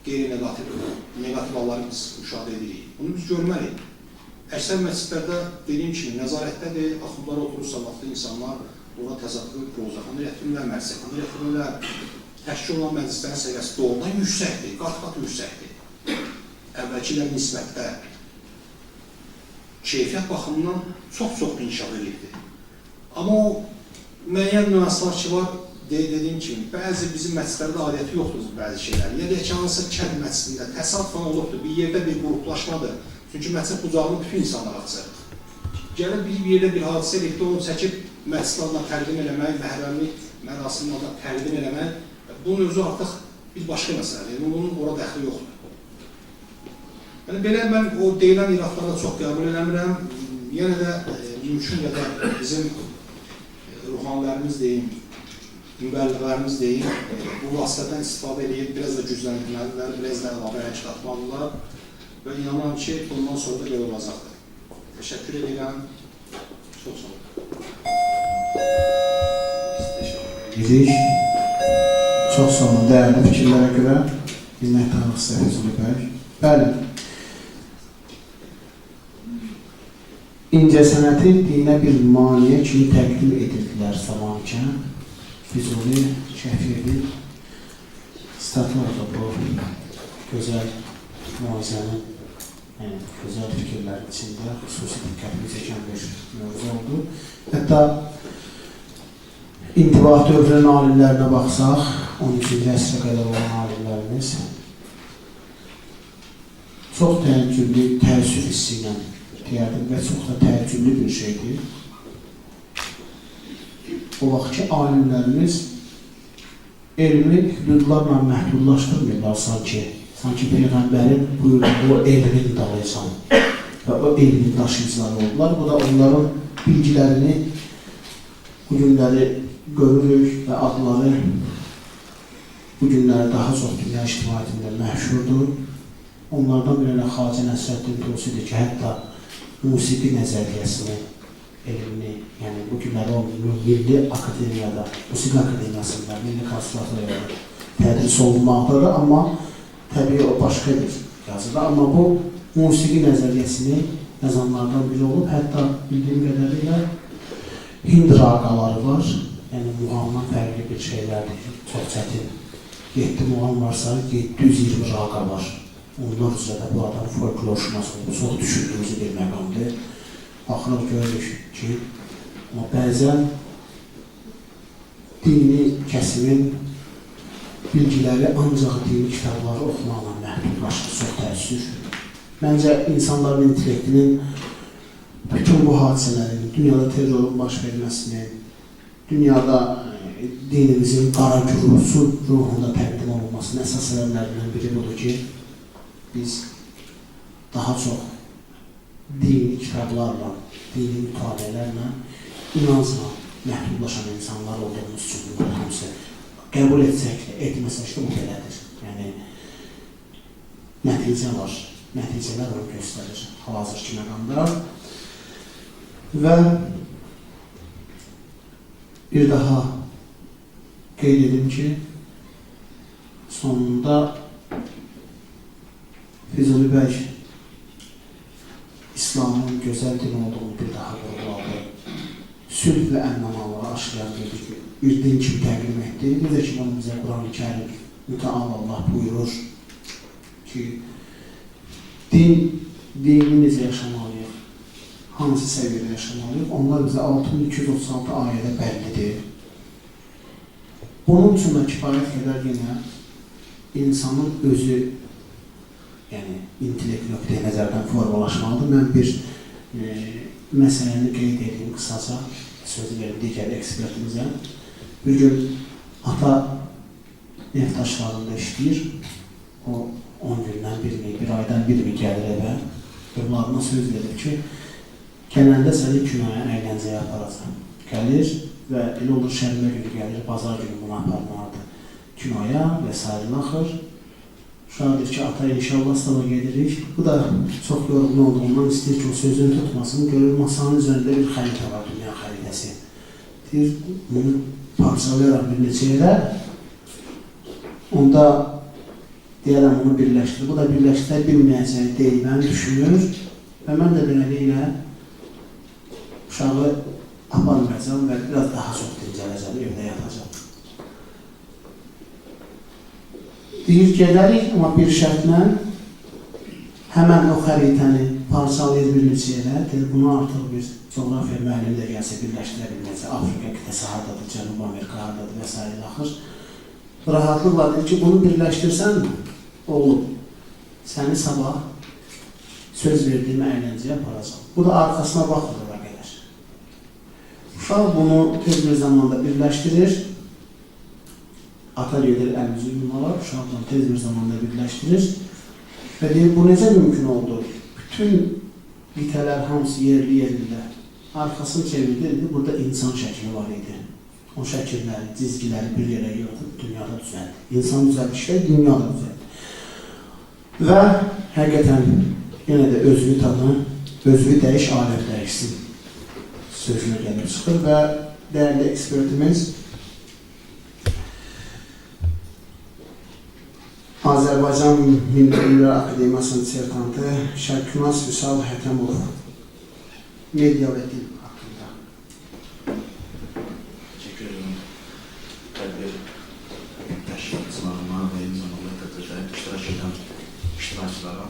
qeyri-negativ halları biz müşahidə edirik. Bunu biz görməliyik. Əksər məscidlərdə dediyim kimi nəzarətdədir, axımlar oturursa vaxtda insanlar ora təzadlı prozaxanı gətirirlər, məclisəxanı gətirirlər. Təşkil olan məclislərin səviyyəsi doğrudan yüksəkdir, qat-qat yüksəkdir. Əvvəlkilə nisbətdə keyfiyyət baxımından çox-çox inkişaf edildi. Amma o müəyyən nüanslar ki var, dediyim kimi, bəzi bizim məclislərdə adəti yoxdur bəzi şeylər. Ya deyək ki, hansısa kənd məclisində təsadüfən olubdur, bir yerdə bir qruplaşmadır. Çünki məclis bucağını bütün insanlar açır. Gəlib bir yerdə bir hadisə eləkdə onu çəkib məclislərlə təqdim eləmək, məhrəmlik mərasimlərlə təqdim eləmək, bunun özü artıq bir başqa məsələdir. Yəni, bunun ora dəxli yoxdur. Yəni, belə mən o deyilən iraqlarda çox qəbul eləmirəm. Yenə də mümkün qədər bizim ruhanilərimiz deyim, mübəlliğlərimiz deyim, bu vasitədən istifadə edib, biraz da gücləndirməlidirlər, biraz da əlavə hərəkət atmalıdırlar və inanıram ki, bundan sonra da belə olacaqdır. Təşəkkür edirəm. Çox sağ olun. Biz təşəkkür edirik. Çox sağ olun, dəyərli fikirlərə görə. Minnətdarlıq sizə Füzuli bəy. Bəli. İncəsənəti dinə bir maniyə kimi təqdim edirdilər zamankən. Füzuli, Şəfiqi, statlar da bu gözəl müalicənin, gözəl fikirlərin içində xüsusi diqqətini çəkən bir mövzu oldu. Hətta intibah dövrünün alimlərinə baxsaq, 13-cü əsrə qədər olan alimlərimiz çox təəccüblü, təəssüf hissi ilə deyərdim və çox da təəccüblü bir şeydir. O vaxtki alimlərimiz elmi hüdudlarla məhdudlaşdırmıyorlar sanki. Sanki Peyğəmbərin buyurduğu elmin dalaysan və o elmin daşıyıcıları oldular. Bu da onların bilgilərini bu günləri görürük və adları bu günləri daha çox dünya ictimaiyyətində məşhurdur. Onlardan birine Xacə Nəsrəddin Tusidir ki, hətta musiqi nəzəriyyəsini, elmini, yəni bu günləri o Milli Akademiyada, Musiqi Akademiyasında, Milli Konservatoriyada tədris olunmaqdadır, amma təbii o başqa bir yazıdır. Amma bu musiqi nəzəriyyəsini yazanlardan biri olub, hətta bildiyim qədərilə Hind raqaları var, yəni muğamdan fərqli bir şeylərdir, çox çətin. 7 muğam varsa 720 raqa var. Onlar üzrə də bu adam folklorşunas olub, çox düşündüyümüzü bir məqamdır. Baxırıq, görürük ki, amma bəzən dini kəsimin bilgiləri ancaq dini kitabları oxumaqla məhdudlaşır, çox təəssüf. Məncə, insanların intellektinin bütün bu hadisələrin, dünyada terrorun baş verməsinin, dünyada dinimizin qara gürusu ruhunda təqdim olunmasının əsas səbəblərindən biri budur ki, biz daha çox dini kitablarla, dini mütaliələrlə, inancla məhdudlaşan insanlar olduğumuz üçün bunları hamısı qəbul etsək də, etməsək də bu belədir. Yəni, nəticə var, nəticələr onu göstərir hal-hazırki məqamda. Və bir daha qeyd edim ki, sonunda Füzuli bəy İslamın gözəl din olduğunu bir daha vurguladı. Sülh və əmnamaları aşkar bir din kimi təqdim etdi. Necə ki, bunu bizə Quran-ı Kərim mütəal Allah buyurur ki, dini necə yaşamalıyıq, hansı səviyyədə yaşamalıyıq, onlar bizə 6236 ayədə bəllidir. Bunun üçün də kifayət qədər yenə insanın özü, yəni intellekt nöqteyi nəzərdən formalaşmalıdır. Mən bir məsələni qeyd edeyim qısaca, sözü verim digər ekspertimizə. Bir gün ata neft daşlarında işləyir, o 10 gündən bir aydan bir gəlir evə, qırlarına söz verir ki, gələndə səni kinoya, əyləncəyə aparacaq. Gəlir və elə olur şənbə günü gəlir, bazar günü bunu aparmalıdır kinoya və sairə axır. Uşaq ki, ata inşallah stava gedirik. Bu da çox yorğun olduğundan istəyir ki, o sözünü tutmasın. Görür, masanın üzərində bir xəritə var, dünya xəritəsi. Deyir, bunu parçalayarak bir neçə yerə. Onda deyərəm onu birləşdirir. Bu da birləşdirə bilməyəcək deyil, mən düşünür. Və mən də beləliklə uşağı aparmayacağım və biraz daha çox dincələcəm, evdə yatacağım. Deyir, gedərik, amma bir şərtlə həmən o xəritəni parçalayır bir neçə yerə, deyir, bunu artıq biz coğrafiya müəllimi də gəlsə birləşdirə bilməyəcək. Afrika qitəsi haradadır, Cənubi Amerika haradadır və s. axır. Rahatlıqla deyir ki, bunu birləşdirsən mi? Oğlum, səni sabah söz verdiyim əyləncəyə aparacaq. Bu da arxasına baxır ola qədər. Uşaq bunu tez bir zamanda birləşdirir. Ata gedir əlimizi yumalar, uşaq bunu tez bir zamanda birləşdirir. Və deyir, bu necə mümkün oldu? Bütün qitələr hamısı yerli-yerində. Arkasını çevirdi, burada insan şəkli var idi. O şəkilləri, cizgiləri bir yerə yığdıb, dünyada düzəldi. İnsan düzəldikdə dünyada düzəldi. Və həqiqətən yenə də özünü tanı, özünü dəyiş, alət dəyişsin sözünə gəlib çıxır və dəyərli ekspertimiz Azərbaycan Milli Elmlər Akademiyasının sertantı Şərkünas Vüsal Hətəmov media və dil haqqında. Teşekkür ederim. Tədbir təşkilatçılarına və eyni zamanda tədbirdə iştirak edən iştirakçılara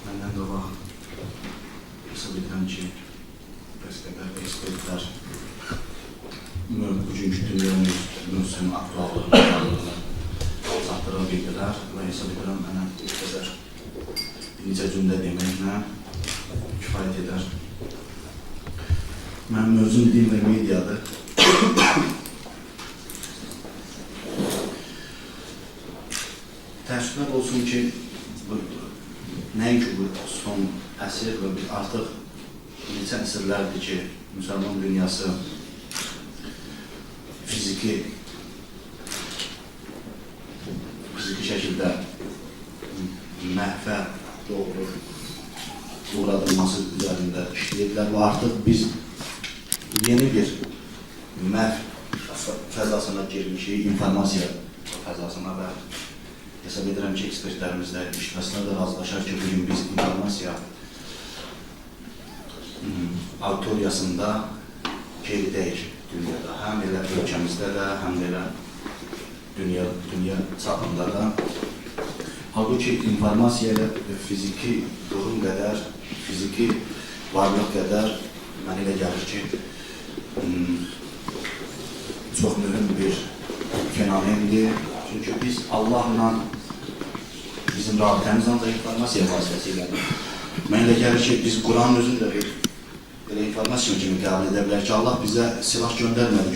məndən də vaxt hesab edirəm ki, bəs qədər ekspertlər bugünkü dünya mövzusunun aktuallığını çatdıra bildilər və hesab edirəm mənə bir qədər bir neçə cümlə deməklə kifayət edər. Mənim mövzum din və mediadır. Təəssüflər olsun ki, nəinki bu son əsr və biz artıq neçə əsrlərdir ki, müsəlman dünyası fiziki şəkildə məhvə doğru uğradılması üzərində işləyirlər və artıq biz yeni bir məhv fəzasına girmişik, informasiya fəzasına və hesab edirəm ki, ekspertlərimizdə işləsinə də razılaşar ki, bugün biz informasiya auditoriyasında geridəyik dünyada, həm elə ölkəmizdə də, həm də elə dünya çapında da. Halbuki informasiya ilə fiziki durum qədər, fiziki varlıq qədər mənə elə gəlir ki, çox mühüm bir fenomendir. Çünki biz Allahla bizim rabitəmiz ancaq informasiya vasitəsilədir. Mənə elə gəlir ki, biz Quranın özünü də elə informasiya kimi qəbul edə bilər ki, Allah bizə silah göndərmədi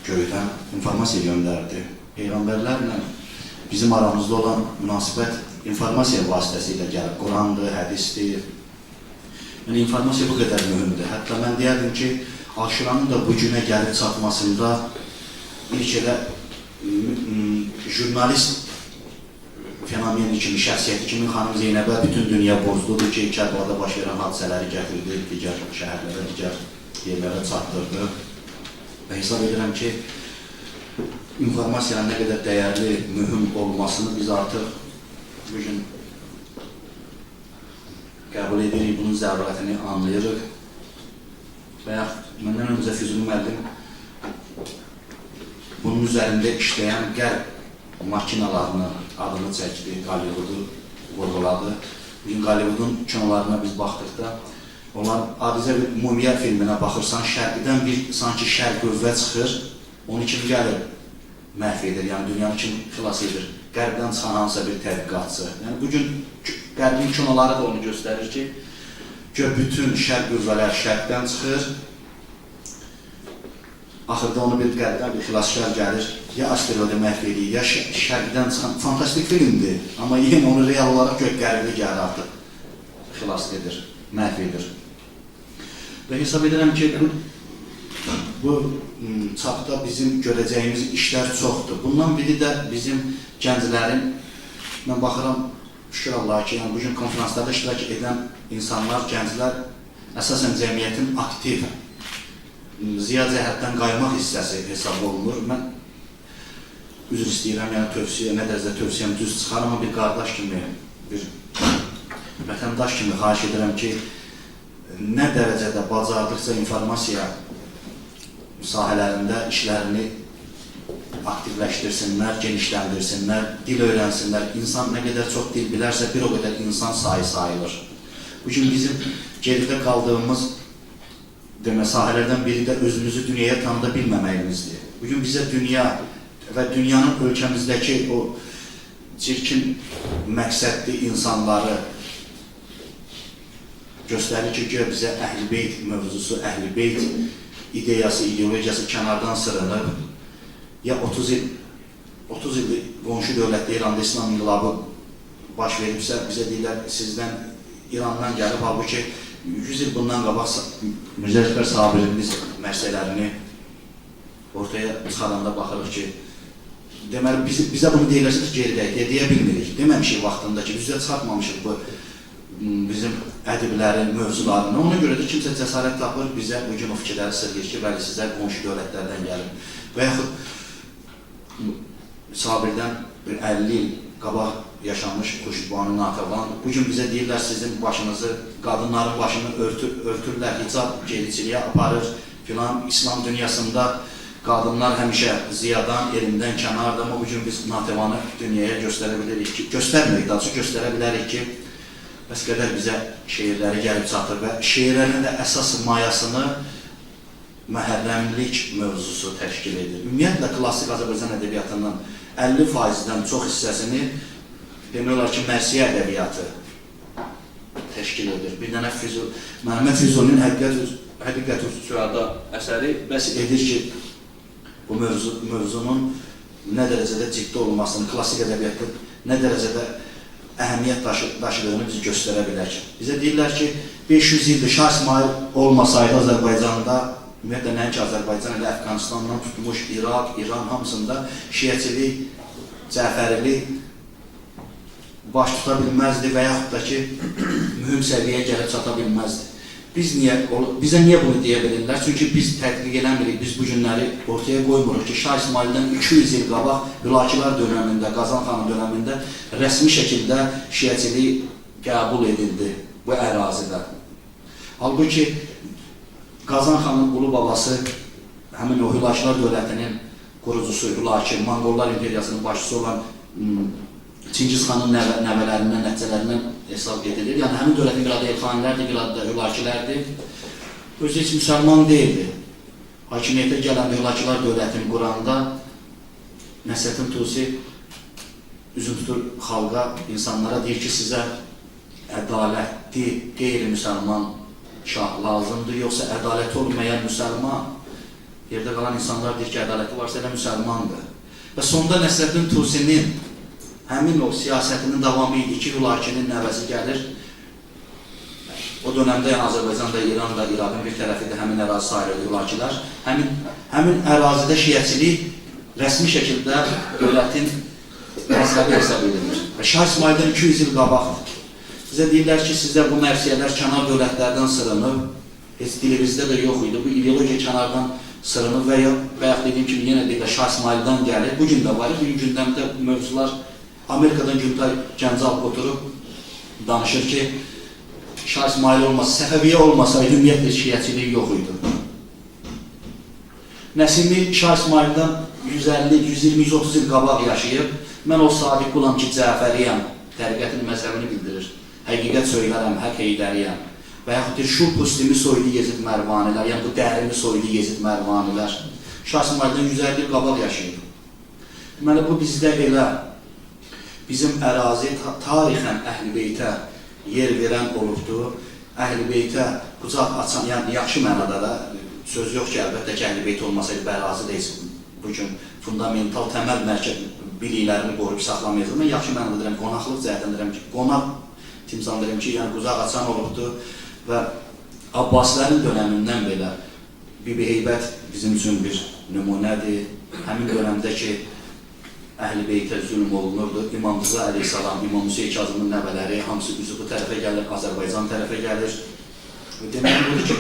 göydən, informasiya göndərdi. Peyğəmbərlərlə bizim aramızda olan münasibət informasiya vasitəsilə gəlib. Qurandır, hədisdir. Yəni, informasiya bu qədər mühümdür. Hətta mən deyərdim ki, Aşuranın da bu günə gəlib çatmasında ilk elə jurnalist fenomeni kimi, şəxsiyyəti kimi xanım Zeynəbə bütün dünya borcludur ki, Kərbəlada baş verən hadisələri gətirdi, digər şəhərlərə, digər yerlərə çatdırdı. Və hesab edirəm ki, informasiyanın nə qədər dəyərli, mühüm olmasını biz artıq bugün qəbul edirik, bunun zərurətini anlayırıq. Və yaxud məndən öncə Füzuli müəllim bunun üzərində işləyən qərb makinalarının adını çəkdi, Hollywoodu vurğuladı. Bugün Hollywoodun kinolarına biz baxdıqda, onlar adicə bir mumya filminə baxırsan, şərqdən bir sanki şərq qüvvə çıxır, onu kim gəlir məhv edir, yəni dünyanı kim xilas edir, qərbdən çıxan hansısa bir tədqiqatçı. Yəni bugün qərbin kinoları da onu göstərir ki, bütün şərq qüvvələr şərqdən çıxır, axırda onu bir qərbdən bir xilaskar gəlir, ya asteroidi məhv edir, ya şərqdən çıxan fantastik filmdir, amma yenə onu real olaraq qərbi gəlir artıq, xilas edir, məhv edir. Və hesab edirəm ki, bu çapda bizim görəcəyimiz işlər çoxdur. Bundan biri də bizim gənclərin, mən baxıram, şükür Allah ki, yəni bugün konferanslarda iştirak edən insanlar, gənclər əsasən cəmiyyətin aktiv, ziya cəhətdən qaymaq hissəsi hesab olunur. Mən üzr istəyirəm, yəni tövsiyə, nə dərəcədə tövsiyəm düz çıxar, amma bir qardaş kimi bir vətəndaş kimi xahiş edirəm ki, nə dərəcədə bacardıqca informasiya sahələrində işlərini aktivləşdirsinlər, genişləndirsinlər, dil öyrənsinlər. İnsan nə qədər çox dil bilərsə, bir o qədər insan sayı sayılır. Bugün bizim geridə qaldığımız sahələrdən biri də özümüzü dünyaya tanıda bilməməyimizdir. Bugün bizə dünya və dünyanın ölkəmizdəki o çirkin məqsədli insanları göstərir ki, bizə Əhl-i Beyt mövzusu, Əhl-i Beyt ideyası, ideologiyası kənardan sırınıb. Ya 30 il qonşu dövlətdə İranda İslam inqilabı baş veribsə, bizə deyirlər, sizdən İrandan gəlib, halbuki 100 il bundan qabaq Mirzə Ələkbər Sabirimiz məsələlərini ortaya çıxaranda baxırıq ki, deməli, bizə bunu deyirlərsə ki, geridəyik, deyə bilmirik. Deməmişik vaxtında ki, bizə çıxartmamışıq bu bizim ədiblərin mövzularını. Ona görə də kimsə cəsarət tapır, bizə bugün o fikirləri sırgır ki, bəli, sizlər qonşu dövlətlərdən gəlib. Və yaxud Sabirdən 50 il qabaq yaşamış Xurşidbanu Natəvan, bugün bizə deyirlər, sizin başınızı, qadınların başını örtürlər, hicab gericiliyə aparır filan. İslam dünyasında qadınlar həmişə ziyadan, elindən kənardır, amma bugün biz Natəvanı dünyaya göstərə bilirik ki, göstərmirik, daha çox göstərə bilərik ki, bəs qədər bizə şeirləri gəlib çatır və şeirlərin də əsas mayasını məhərrəmlik mövzusu təşkil edir. Ümumiyyətlə, klassik Azərbaycan ədəbiyyatından 50%-dən çox hissəsini demək olar ki, mərsiyə ədəbiyyatı təşkil edir. Bir dənə Məhəmməd Füzulinin Həqiqət-ü Süəda əsəri bəs edir ki, bu mövzunun nə dərəcədə ciddi olmasını, klassik ədəbiyyatda nə dərəcədə əhəmiyyət daşıdığını biz göstərə bilər. Bizə deyirlər ki, 500 ildir Şah İsmail olmasaydı Azərbaycanda, ümumiyyətlə nəinki Azərbaycan ilə Əfqanistandan tutmuş İraq, İran hamısında şiəçilik, cəfərilik baş tuta bilməzdi və yaxud da ki, mühüm səviyyəyə gəlib çata bilməzdi. Bizə niyə bunu deyə bilirlər? Çünki biz tədqiq eləmirik, biz bu günləri ortaya qoymuruq ki, Şah İsmaildən 200 il qabaq Hülakilər dönəmində, Qazan xanı dönəmində rəsmi şəkildə şiəçilik qəbul edildi bu ərazidə. Halbuki Qazan xanın ulu babası, həmin o Hülakilər dövlətinin qurucusu, Hülaki, Monqollar imperiyasının başçısı olan Çingiz xanın nəvələrindən, nəticələrindən hesab edilir. Yəni, həmin dövlətin bir adı Elxanilərdir, bir adı da Hülakilərdir. Özü heç müsəlman deyildi. Hakimiyyətə gələn Hülakilər dövlətini quranda Nəsrəddin Tusi üzün tutur xalqa, insanlara deyir ki, sizə ədalətli, qeyri-müsəlman şah lazımdır, yoxsa ədalətli olmayan müsəlman. Yerdə qalan insanlar deyir ki, ədalətli varsa elə müsəlmandır. Və sonda Nəsrəddin Tusinin həmin o siyasətinin davamı idi ki, Hülakinin nəvəsi gəlir. O dönəmdə Azərbaycan da, İran da, İraqın bir tərəfi də həmin ərazi sayılır Hülakilər. Həmin ərazidə şiəçilik rəsmi şəkildə dövlətin məzhəbi hesab edilir. Şah İsmaildən 200 il qabaqdır. Bizə deyirlər ki, sizdə bu mərsiyələr kənar dövlətlərdən sırınıb, heç dilimizdə də yox idi. Bu ideologiya kənardan sırınıb və yaxud dediyim kimi yenə deyirlər Şah İsmaildən gəlir. Bugün də var, bugün gündəmdə mövzular Amerikadan Gültay Gəncalp oturub danışır ki, Şah İsmail olmasa, Səfəviyyə olmasaydı, ümumiyyətlə şiəçilik yox idi. Nəsimi Şah İsmaildən 150, 120, 130 il qabaq yaşayıb, mən o sadiq qulam ki, Cəfəriyəm, təriqətin məzhəbini bildirir. Həqiqət söylərəm, həq eydəriyəm. Və yaxud ki, şu pustimi soydu Yezid Mərvanilər, yəni bu dərimi soydu Yezid Mərvanilər. Şah İsmaildən 150 il qabaq yaşayıb. Deməli, bu bizdə elə bizim ərazi tarixən Əhl-i Beytə yer verən olubdur. Əhl-i Beytə qucaq açan, yəni yaxşı mənada da söz yox ki, əlbəttə ki, Əhl-i Beyt olmasaydı bu ərazi deyilsin. Bugün fundamental təməl biliklərini qoruyub saxlamayacaq. Mən yaxşı mənada deyirəm, qonaqlıq cəhətdən deyirəm ki, qonaq timsallayım ki, yəni qucaq açan olubdur və Abbasilərin dönəmindən belə Bibi Heybət bizim üçün bir nümunədir. Həmin dönəmdə ki, Əhl-i Beytə zülm olunurdu. İmam Rıza əleyhissalam, İmam Hüseyin Kazımın nəvələri, hamısı üzü bu tərəfə gəlir, Azərbaycan tərəfə gəlir. Demək budur ki,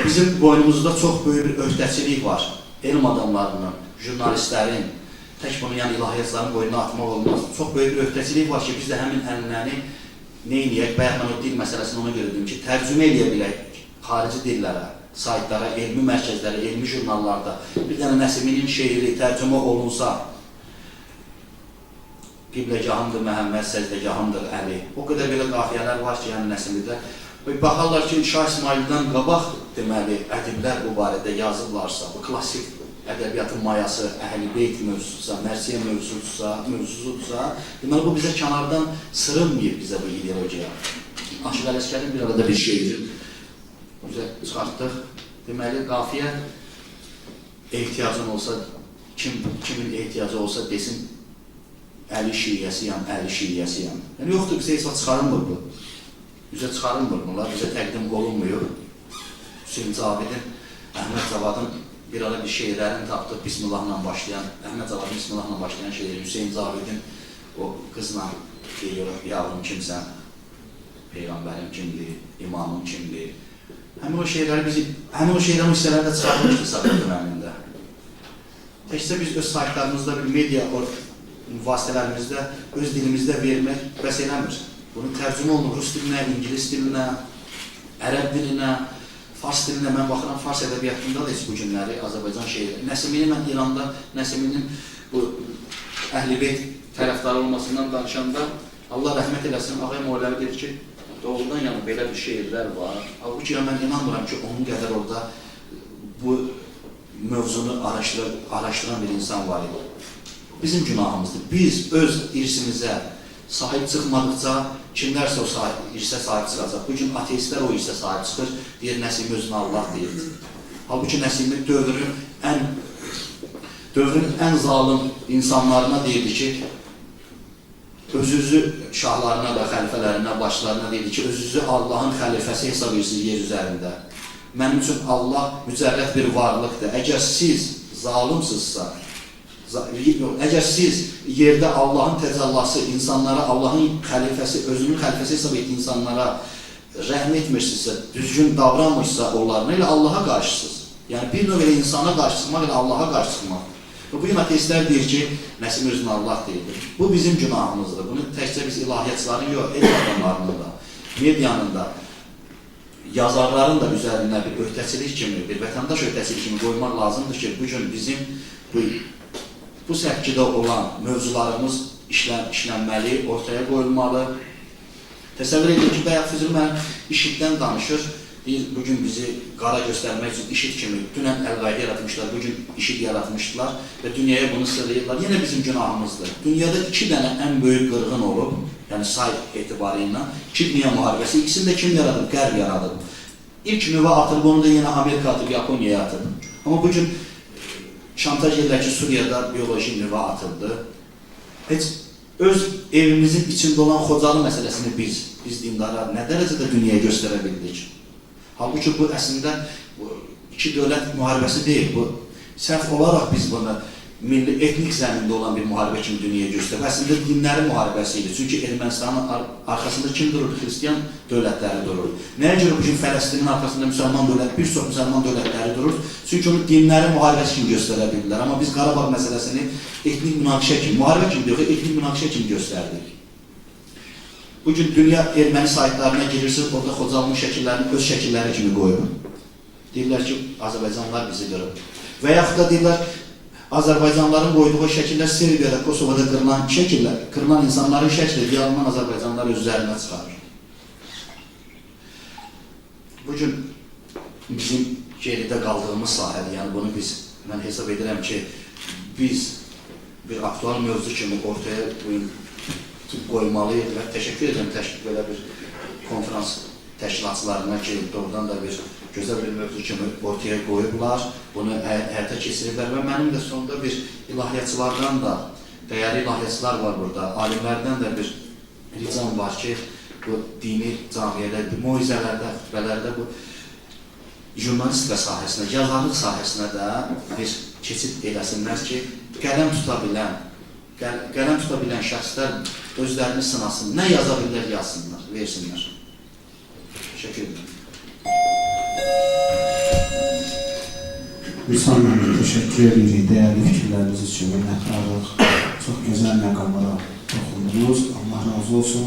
bizim boynumuzda çox böyük bir öhdəçilik var. Elm adamlarının, jurnalistlərin, tək bunu yəni ilahiyyatçıların boynuna atmaq olmaz. Çox böyük bir öhdəçilik var ki, biz də həmin ənənəni neyniyək? Bayaq mən o dil məsələsini ona görə dedim ki, tərcümə eləyə bilək xarici dillərə, saytlara, elmi mərkəzlərə, elmi jurnallarda. Bir dənə Nəsiminin şeiri tərcümə olunsa, Qibləgahımdır Məhəmməd, Səcdəgahımdır Əli. O qədər belə qafiyələr var ki, yəni Nəsimidə. Baxarlar ki, Şah İsmaildən qabaq deməli, ədiblər bu barədə yazırlarsa, bu klasik ədəbiyyatın mayası Əhl-i Beyt mövzusudursa, Mərsiyə mövzusudursa, deməli, bu bizə kənardan sırılmayıb bizə bu ideologiya. Aşıq Ələskərin bir arada bir şeiri bizə çıxartdıq. Deməli, qafiyə ehtiyacın olsa, kimin ehtiyacı olsa desin, Əli şiiyyəsiyəm, Əli şiiyyəsiyəm. Yəni, yoxdur, bizə heç vaxt çıxarılmır bu. Bizə çıxarılmır bunlar, bizə təqdim olunmuyor. Hüseyin Cavidin, Əhməd Cavadın bir ara bir şeirlərini tapdıq, Bismillahla başlayan, Əhməd Cavadın Bismillahla başlayan şeiri, Hüseyin Cavidin o qızla deyir, yavrum kimsən, Peyğəmbərim kimdir, imamım kimdir. Həmin o şeirləri biz, həmin o şeirlərin hissələri də çıxarmışdı Sabir dönəmində. Təkcə biz öz saytlarımızda, bir media vasitələrimizdə, öz dilimizdə vermək bəs eləmir. Bunun tərcümə olunur rus dilinə, ingilis dilinə, ərəb dilinə, fars dilinə. Mən baxıram, fars ədəbiyyatında da heç bu günləri Azərbaycan şeiri. Nəsimini mən İranda, Nəsiminin bu Əhl-i Beyt tərəfdarı olmasından danışanda Allah rəhmət eləsin, Ağay Moğləvi dedi ki, doğrudan yəni belə bir şeirlər var. Halbuki mən inanmıram ki, onun qədər orada bu mövzunu araşdıran bir insan var idi. Bizim günahımızdır. Biz öz irsimizə sahib çıxmadıqca, kimlərsə o irsə sahib çıxacaq. Bugün ateistlər o irsə sahib çıxır, deyir Nəsimi özünə Allah deyir. Halbuki Nəsimi dövrün ən zalim insanlarına deyirdi ki, özünüzü şahlarına və xəlifələrinə, başlarına deyirdi ki, özünüzü Allahın xəlifəsi hesab edirsiniz yer üzərində. Mənim üçün Allah mücərrət bir varlıqdır. Əgər siz zalimsizsə, əgər siz yerdə Allahın təcəllası, insanlara, Allahın xəlifəsi, özünün xəlifəsi hesab etdiyi insanlara rəhm etmirsinizsə, düzgün davranmışsa onlarına, elə Allaha qarşısınız. Yəni, bir növ elə insana qarşı çıxmaq, elə Allaha qarşı çıxmaq. Bu gün ateistlər deyir ki, Nəsim özünə Allah deyildir. Bu bizim günahımızdır. Bunu təkcə biz ilahiyyatçıların yox, el adamlarının da, medianın da, yazarların da üzərində bir öhdəçilik kimi, bir vətəndaş öhdəçilik kimi qoymaq lazımdır ki, bugün bizim bu səhkidə olan mövzularımız işlənməli, ortaya qoyulmalı. Təsəvvür edin ki, bayaq Füzuli mənim IŞİD-dən danışır. Deyir, bugün bizi qara göstərmək üçün IŞİD kimi dünən Əl-Qayda yaratmışlar, bugün IŞİD yaratmışdılar və dünyaya bunu sırlayırlar. Yenə bizim günahımızdır. Dünyada 2 dənə ən böyük qırğın olub, yəni say etibarı ilə, 2 dünya müharibəsi, ikisini də kim yaradıb? Qərb yaradıb. İlk nüvə atılıb, onu da yenə Amerika atıb, Yaponiyaya atıb. Amma bugün şantaj edirlər ki, Suriyada bioloji nüvə atıldı. Heç öz evimizin içində olan Xocalı məsələsini biz dindarlar nə dərəcədə dünyaya göstərə bildik? Halbuki bu əslində iki dövlət müharibəsi deyil. Bu səhv olaraq biz bunu milli etnik zəmində olan bir müharibə kimi dünyaya göstərib. Əslində dinlərin müharibəsi idi. Çünki Ermənistanın arxasında kim durur? Xristiyan dövlətləri durur. Nəyə görə bugün Fələstinin arxasında müsəlman dövlət, bir çox müsəlman dövlətləri durur? Çünki onu dinlərin müharibəsi kimi göstərə bilirlər. Amma biz Qarabağ məsələsini etnik münaqişə kimi, müharibə kimi deyil, etnik münaqişə kimi göstərdik. Bugün dünya erməni saytlarına girirsiniz, orada Xocalının şəkillərini öz şəkilləri kimi qoyur. Deyirlər ki, Azərbaycanlılar bizi qırıb. Və yaxud da deyirlər, Azərbaycanlıların qoyduğu şəkillər Serbiyada, Kosovada qırılan şəkillər, qırılan insanların şəkli yalandan Azərbaycanlılar öz üzərinə çıxarır. Bugün bizim geridə qaldığımız sahədir, yəni bunu mən hesab edirəm ki, biz bir aktual mövzu kimi ortaya qoymalıyıq və təşəkkür edirəm belə bir konferans təşkilatçılarına ki, doğrudan da bir gözəl bir mövzu kimi ortaya qoyublar, bunu həyata keçiriblər və mənim də sonunda bir ilahiyyatçılardan da, dəyərli ilahiyyatçılar var burada, alimlərdən də bir ricam var ki, bu dini camiyyələrdə, moizələrdə, xütbələrdə bu jurnalistika sahəsinə, yazarlıq sahəsinə də bir keçid eləsinlər ki, qələm tuta bilən şəxslər özlərini sınasın, nə yaza bilirlər, yazsınlar, versinlər. Teşekkür ederim. Müsəlman, teşekkür edirik dəyərli fikirləriniz üçün, minnətdarlıq. gözəl məqamlara toxundunuz. Allah razı olsun.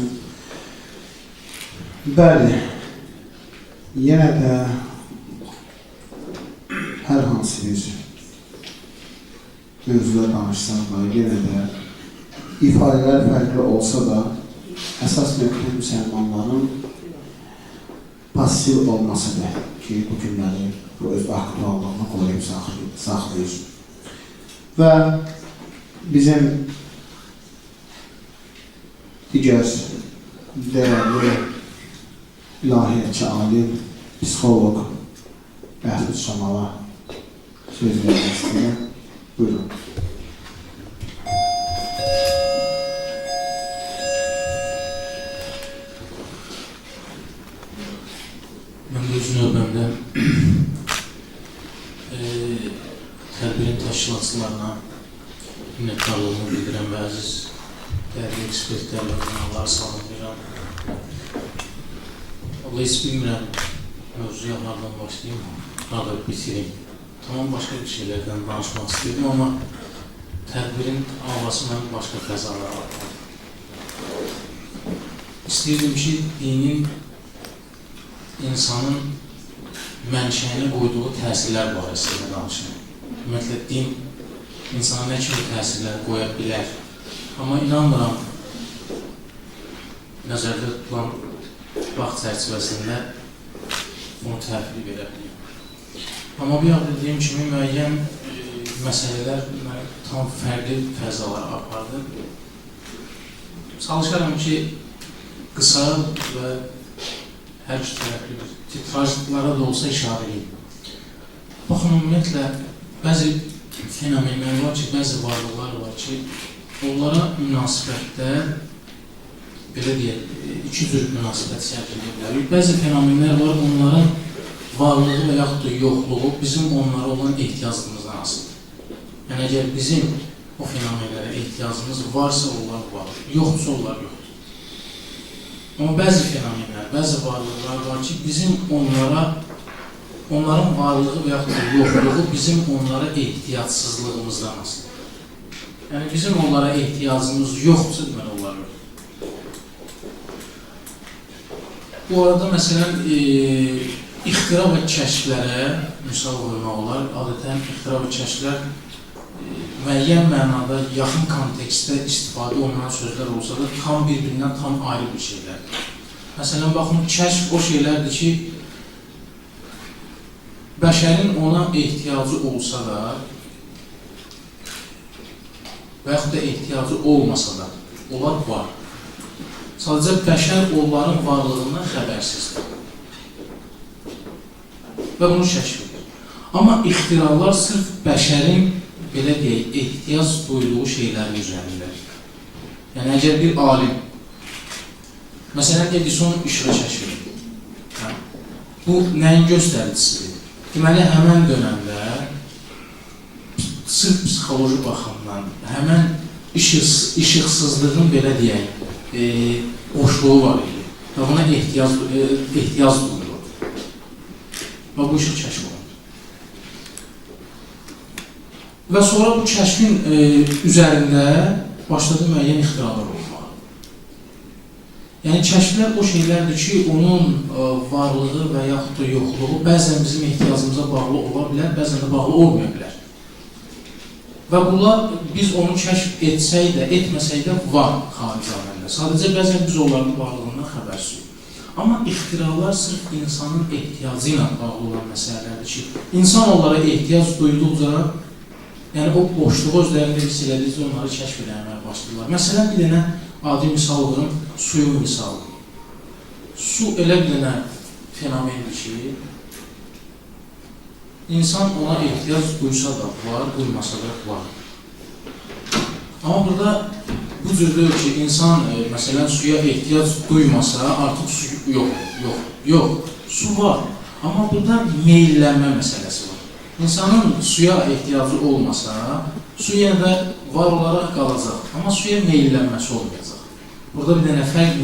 Bəli, yenə də hər hansı bir mövzuda danışsaq da, yenə də ifadələr fərqli olsa da, əsas nöqtə müsəlmanların pasiv olmasıdır ki, bu günləri bu öz aktuallığını qoruyub saxlayır. Və bizim digər dəyərli ilahiyyatçı alim, psixoloq Bəhruz Şamala söz vermək istəyirəm. Buyurun. Mən də öz növbəmdə tədbirin təşkilatçılarına minnətdarlığımı bildirəm və əziz dəyərli ekspertlərlə onları salamlayıram. Allah heç bilmirəm, mövzuya hardan başlayayım, harada bitireyim. Tamam başqa bir şeylərdən danışmaq istəyirdim, amma tədbirin havası mənim başqa fəzalara var. İstəyirdim ki, dinin insanın mənşəyinə qoyduğu təsirlər barəsində danışım. Ümumiyyətlə, din insana nə kimi təsirlər qoya bilər. Amma inanmıram, nəzərdə tutulan vaxt çərçivəsində bunu təhvil verə biləyim. Amma bir adı dediyim kimi, müəyyən məsələlər tam fərqli fəzalara apardı. Çalışaram ki, qısa və hər iki tərəfli bir titrajlara da olsa işarə edeyim. Baxın, ümumiyyətlə, bəzi fenomenlər var ki, bəzi varlıqlar var ki, onlara münasibətdə, belə deyək, iki cür münasibət sərf edə bilərik. Bəzi fenomenlər var, onların varlığı və yaxud da yoxluğu bizim onlara olan ehtiyacımızdan asılıdır. Yəni, əgər bizim o fenomenlərə ehtiyacımız varsa, onlar var, yoxdursa, onlar yoxdur. Amma bəzi fenomenlər, bəzi varlıqlar var ki, bizim onların varlığı və yaxud da yoxluğu bizim onlara ehtiyacsızlığımızdan asılıdır. Yəni, bizim onlara ehtiyacımız yoxdursa, deməli, onlar yoxdur. Bu arada, məsələn, ixtira və kəşflərə misal qoymaq olar. Adətən, ixtira və kəşflər müəyyən mənada, yaxın kontekstdə istifadə olunan sözlər olsa da, tam bir-birindən tam ayrı bir şeylərdir. Məsələn, baxın, kəşf o şeylərdir ki, bəşərin ona ehtiyacı olsa da və yaxud da ehtiyacı olmasa da, onlar var. Sadəcə bəşər onların varlığından xəbərsizdir və bunu kəşf edir. Amma ixtiralar sırf bəşərin, belə deyək, ehtiyac duyduğu şeylərin üzərindədir. Yəni, əgər bir alim, məsələn, Edison işığı kəşf edir. Bu, nəyin göstəricisidir? Deməli, həmən dönəmdə sırf psixoloji baxımdan, həmən işıqsızlığın, belə deyək, boşluğu var idi və buna ehtiyac duyulur və bu işıq kəşf olunur. Və sonra bu kəşfin üzərində başladı müəyyən ixtiralar olmağa. Yəni, kəşflər o şeylərdir ki, onun varlığı və yaxud da yoxluğu bəzən bizim ehtiyacımıza bağlı ola bilər, bəzən də bağlı olmaya bilər. Və bunlar biz onu kəşf etsək də, etməsək də var xarici aləmdə. Sadəcə bəzən biz onların varlığından xəbərsizlik. Amma ixtiralar sırf insanın ehtiyacı ilə bağlı olan məsələlərdir ki, insan onlara ehtiyac duyduqca, yəni o boşluğu özlərində hiss elədikcə onları kəşf edəməyə başlayırlar. Məsələn, bir dənə adi misal verim, suyun misalı. Su elə bir dənə fenomendir ki, İnsan ona ehtiyac duysa da var, duymasa da var. Amma burada bu cürdür ki, insan məsələn suya ehtiyac duymasa, artıq su yox, su var. Amma burada meyillənmə məsələsi var. İnsanın suya ehtiyacı olmasa, su yenə də var olaraq qalacaq, amma suya meyillənməsi olmayacaq. Burada bir dənə fərq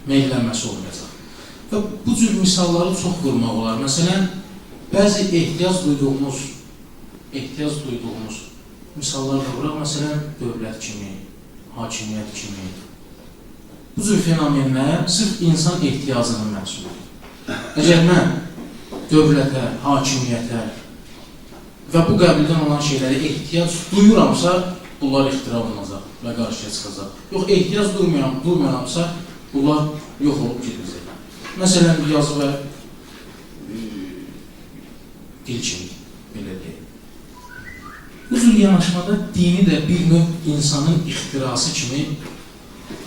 meyillənməsi olmayacaq. Və bu cür misalları çox qurmaq olar. Məsələn, bəzi ehtiyac duyduğumuz misallar da bıraq, məsələn, dövlət kimi, hakimiyyət kimi. Bu cür fenomenlər sırf insan ehtiyacının məhsuludur. Əgər mən dövlətə, hakimiyyətə və bu qəbildən olan şeylərə ehtiyac duyuramsa, bunlar ixtira olunacaq və qarşıya çıxacaq. Yox, ehtiyac duymuramsa, bunlar yox olub gedəcək. Məsələn, yazı və dil kimi, belə deyək. Bu cür yanaşmada dini də bir növ insanın ixtirası kimi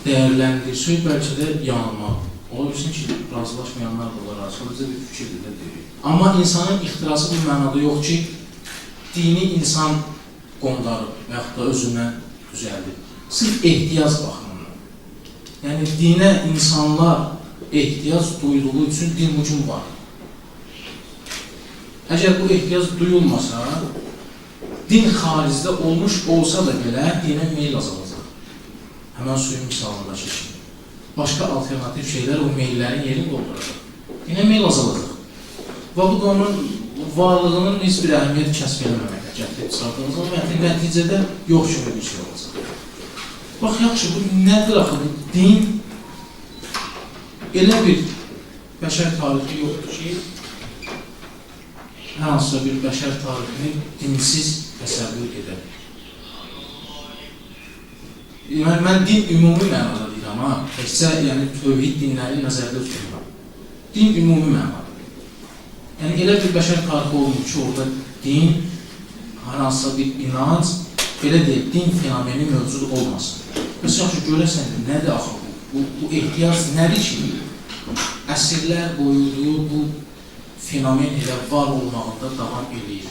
dəyərləndirsək, bəlkə də yanılmaq. Ola bilsin ki, razılaşmayanlar da olar, sadəcə bir fikirdir də deyil. Amma insanın ixtirası bir mənada yox ki, dini insan qondarıb və yaxud da özündən düzəldir. Sırf ehtiyac baxımından. Yəni, dinə insanlar ehtiyac duyduğu üçün din bu gün var. Əgər bu ehtiyac duyulmasa, din xaricdə olmuş olsa da belə, dinə meyl azalacaq. Həmən suyun misalındakı kimi. Başqa alternativ şeylər o meyllərin yerini dolduracaq. Dinə meyl azalacaq. Və bu da onun varlığının heç bir əhəmiyyət kəsb eləməməkə gətirib çıxardılacaq və nəticədə yox kimi bir şey olacaq. Bax, yaxşı, bu nədir axı? Din elə bir bəşər tarixi yoxdur ki, hər hansısa bir bəşər tarixini dinsiz təsəvvür edər. Mən din ümumi mənada deyirəm, amma təkcə tövhid dinləri nəzərdə tuturam. Din ümumi mənada. Yəni, elə bir bəşər tarixi olmuyor ki, orada din, hər hansısa bir inanc, belə deyək, din fenomeni mövcud olmasın. Bəs yaxşı, görəsən, nədir axı bu? Bu ehtiyac nədir ki? Əsrlər boyudur, bu fenomen ilə var olmağında davam edir.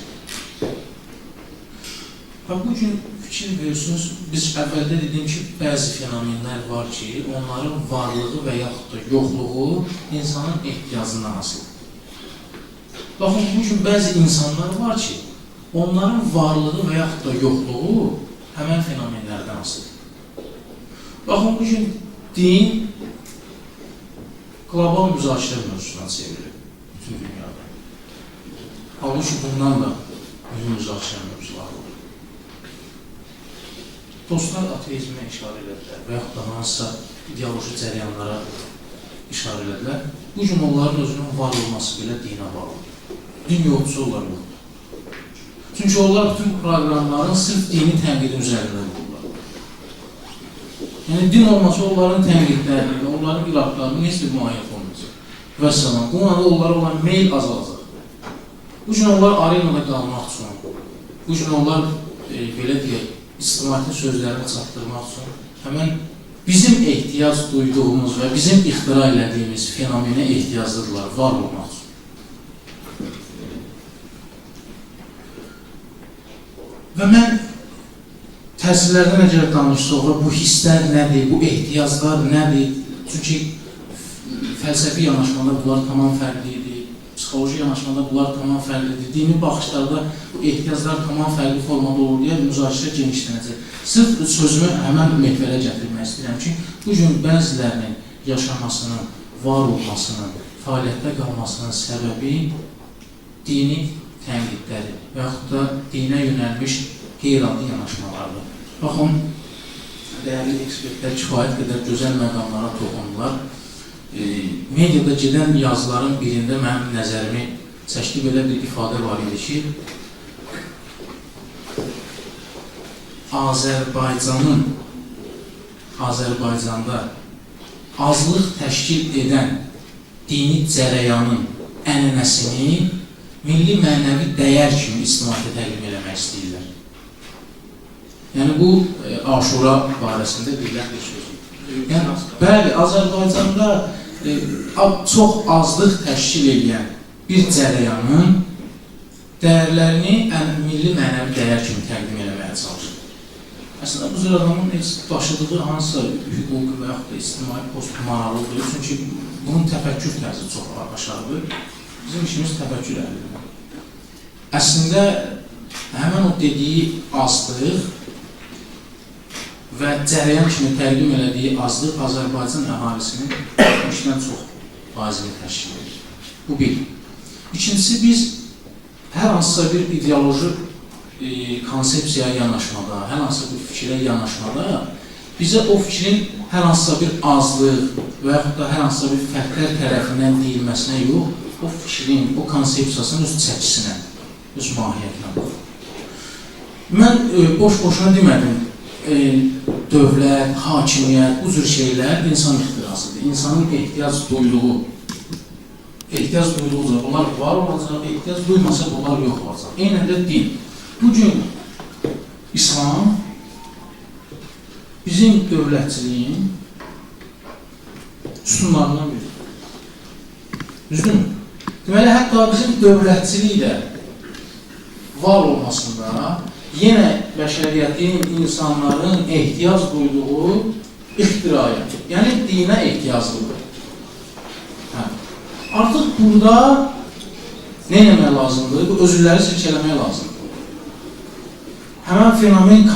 Və bugün fikir verirsiniz, biz əvvəldə dedim ki, bəzi fenomenlər var ki, onların varlığı və yaxud da yoxluğu insanın ehtiyacından asılıdır. Baxın, bugün bəzi insanlar var ki, onların varlığı və yaxud da yoxluğu həmən fenomenlərdən asılıdır. Baxın, bugün din qlobal müzakirə mövzusuna çevrilir bütün dünyada. Halbuki bundan da mühüm müzakirə mövzuları olur. Dostlar ateizmə işarə edilər və yaxud da hansısa ideoloji cəryanlara işarə edilər. Bugün onların özünün var olması belə dinə bağlıdır. Din yoxdursa onlar yoxdur. Çünki onlar bütün proqramların sırf dini tənqidin üzərində olurlar. Yəni, din olmasa onların tənqidlərini, onların ilaqlarının heç bir müayyət olmayacaq. Və salam, buna da onlara olan meyl azalacaq. Bugün onlar arenada qalmaq üçün, bugün onlar, belə deyək, istimaiyyətin sözlərini çatdırmaq üçün, həmən bizim ehtiyac duyduğumuz və bizim ixtira elədiyimiz fenomenə ehtiyazdırlar, var olmaq üçün. Və mən təsirlərdən əgər danışsaq və bu hisslər nədir, bu ehtiyaclar nədir? Çünki fəlsəfi yanaşmada bunlar tamam fərqlidir, psixoloji yanaşmada bunlar tamam fərqlidir, dini baxışlarda bu ehtiyaclar tamam fərqli formada olur deyə müzakirə genişlənəcək. Sırf sözümü həmən məhvələ gətirmək istəyirəm ki, bugün bəzilərinin yaşamasının, var olmasının, fəaliyyətdə qalmasının səbəbi dini tənqidləri və yaxud da dinə yönəlmiş qeyri-adi yanaşmalardır. Baxın, dəyərli ekspertlər kifayət qədər gözəl məqamlara toxundular. Mediada gedən yazıların birində mənim nəzərimi çəkdi belə bir ifadə var idi ki, Azərbaycanda azlıq təşkil edən dini cərəyanın ənənəsini milli mənəvi dəyər kimi istimaiyyətə təqdim eləmək istəyirlər. Yəni, bu Aşura barəsində deyilən bir sözdür. Yəni, bəli, Azərbaycanda çox azlıq təşkil edən bir cərəyanın dəyərlərini milli mənəvi dəyər kimi təqdim eləməyə çalışır. Əslində, bu cür adamın daşıdığı hansısa hüquq və yaxud da ictimai post maraqlıdır. Çünki bunun təfəkkür tərzi çox aşağıdır. Bizim işimiz təfəkkür əldir. Əslində, həmən o dediyi azlıq və cərəyan kimi təqdim elədiyi azlıq Azərbaycan əhalisinin işdən çox faizini təşkil edir. Bu bir. İkincisi, biz hər hansısa bir ideoloji konsepsiyaya yanaşmada, hər hansısa bir fikrə yanaşmada bizə o fikrin hər hansısa bir azlıq və yaxud da hər hansısa bir fərqlər tərəfindən deyilməsinə yox, o fikrin, o konsepsiyasının öz çəkisinə, öz mahiyyətinə baxır. Mən boş-boşuna demədim, dövlət, hakimiyyət, bu cür şeylər insan ixtirasıdır. İnsanın ehtiyac duyduğu, bunlar var olacaq, ehtiyac duymasa bunlar yox olacaq. Eynən də din. Bugün İslam bizim dövlətçiliyin sütunlarından biridir. Düzdürmü? Deməli, hətta bizim dövlətçilik də var olmasında yenə bəşəriyyətin, insanların ehtiyac duyduğu ixtiraya, yəni dinə ehtiyaclıdır. Artıq burada nə eləmək lazımdır? Bu özülləri silkələmək lazımdır. Həmən fenomen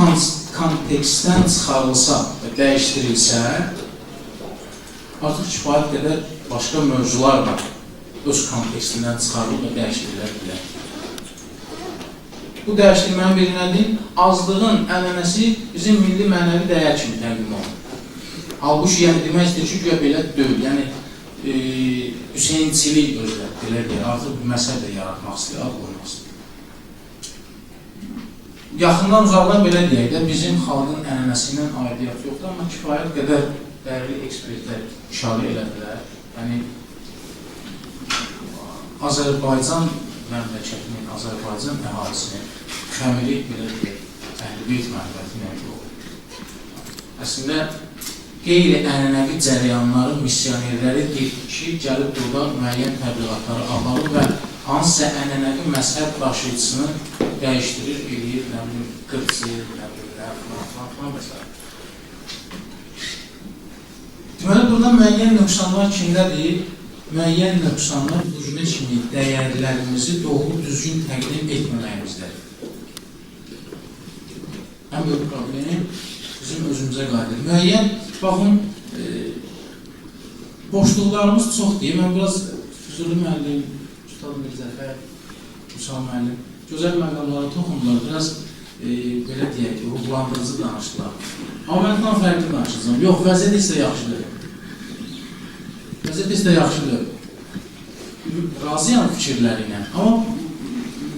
kontekstdən çıxarılsa və dəyişdirilsə, artıq kifayət qədər başqa mövzular da öz kontekstindən çıxarılıb və dəyişdirilə bilər. Bu dəyişdirmənin biri nədir? Azlığın ənənəsi bizim milli mənəvi dəyər kimi təqdim olunur. Halbuki, yəni demək istəyir ki, güya belə deyil. Yəni, Hüseyinçilik özlə, belə deyir, artıq bir məsələ də yaratmaq istəyir, ad qoymaq istəyir. Yaxından uzaqdan belə deyək də, bizim xalqın ənənəsi ilə aidiyyat yoxdur, amma kifayət qədər dəyərli ekspertlər işarə elədilər. Yəni, Azərbaycan məmləkətinin, Azərbaycan əhalisi xəmiri belə deyək, Əhl-i-Beyt məhvətinə yox. Əslində, qeyri-ənənəvi cərəyanların missionerləri ki, gəlib burada müəyyən təbliğatları aparır və hansısa ənənəvi məzhəb daşıyıcısını dəyişdirir, eləyir, nə bilim, qırçıyır, nə bilim, falan məsələ. Deməli, burada müəyyən nöqsanlar kimdədir? Müəyyən nöqsanlar bugünə kimi dəyərlərimizi doğru düzgün təqdim etməməyimizdədir. Ən böyük problem bizim özümüzə qayıdır. Müəyyən, baxın, boşluqlarımız çoxdur. Mən biraz Füzuli müəllim, Üstad Mirzəfər, Müsal müəllim, gözəl məqamlara toxundular, biraz belə deyək ki, ruhlandırıcı danışdılar. Amma mən tam fərqli danışacağım. Yox, vəziyyət isə yaxşıdır. Vəziyyət isə yaxşıdır. Razıyam fikirləri ilə. Amma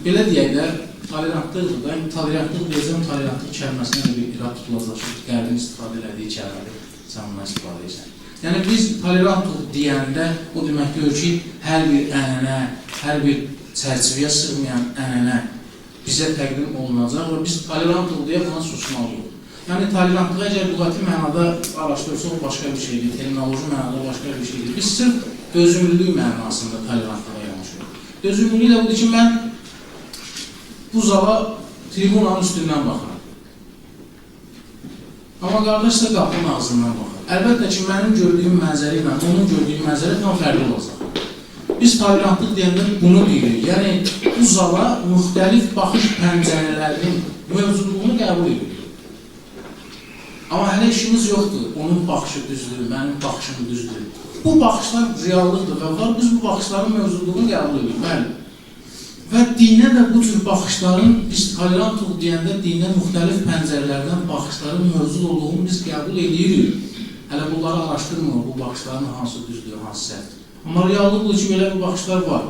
belə deyək də, tolerantlıqdır da, tolerantlıq deyəcəm, tolerantlıq kəlməsindən bir irad tutulacaq ki, qərbin istifadə elədiyi kəlmədir, sən bundan istifadə edirsən. Yəni, biz tolerantlıq deyəndə, o demək deyir ki, hər bir ənənə, hər bir çərçivəyə sığmayan ənənə bizə təqdim olunacaq və biz tolerantlıq deyə buna susmalıyıq. Yəni, tolerantlığa əgər lüğəti mənada araşdırırsa, o başqa bir şeydir, terminoloji mənada başqa bir şeydir. Biz sırf dözümlülük mənasında tolerantlığa yanaşırıq. Dözümlülük də budur ki, mən bu zala tribunanın üstündən baxıram. Amma qardaş da qapının ağzından baxır. Əlbəttə ki, mənim gördüyüm mənzərə ilə onun gördüyü mənzərə tam fərqli olacaq. Biz tolerantlıq deyəndə bunu deyirik. Yəni, bu zala müxtəlif baxış pəncərələrinin mövcudluğunu qəbul edirik. Amma hələ işimiz yoxdur. Onun baxışı düzdür, mənim baxışım düzdür. Bu baxışlar reallıqdır və var, biz bu baxışların mövcudluğunu qəbul edirik. Bəli. Və dinə də bu cür baxışların, biz tolerantlıq deyəndə dinə müxtəlif pəncərələrdən baxışların mövcud olduğunu biz qəbul edirik. Hələ bunları araşdırmır, bu baxışların hansı düzdür, hansı səhvdir. Amma reallıq budur ki, belə bir baxışlar var.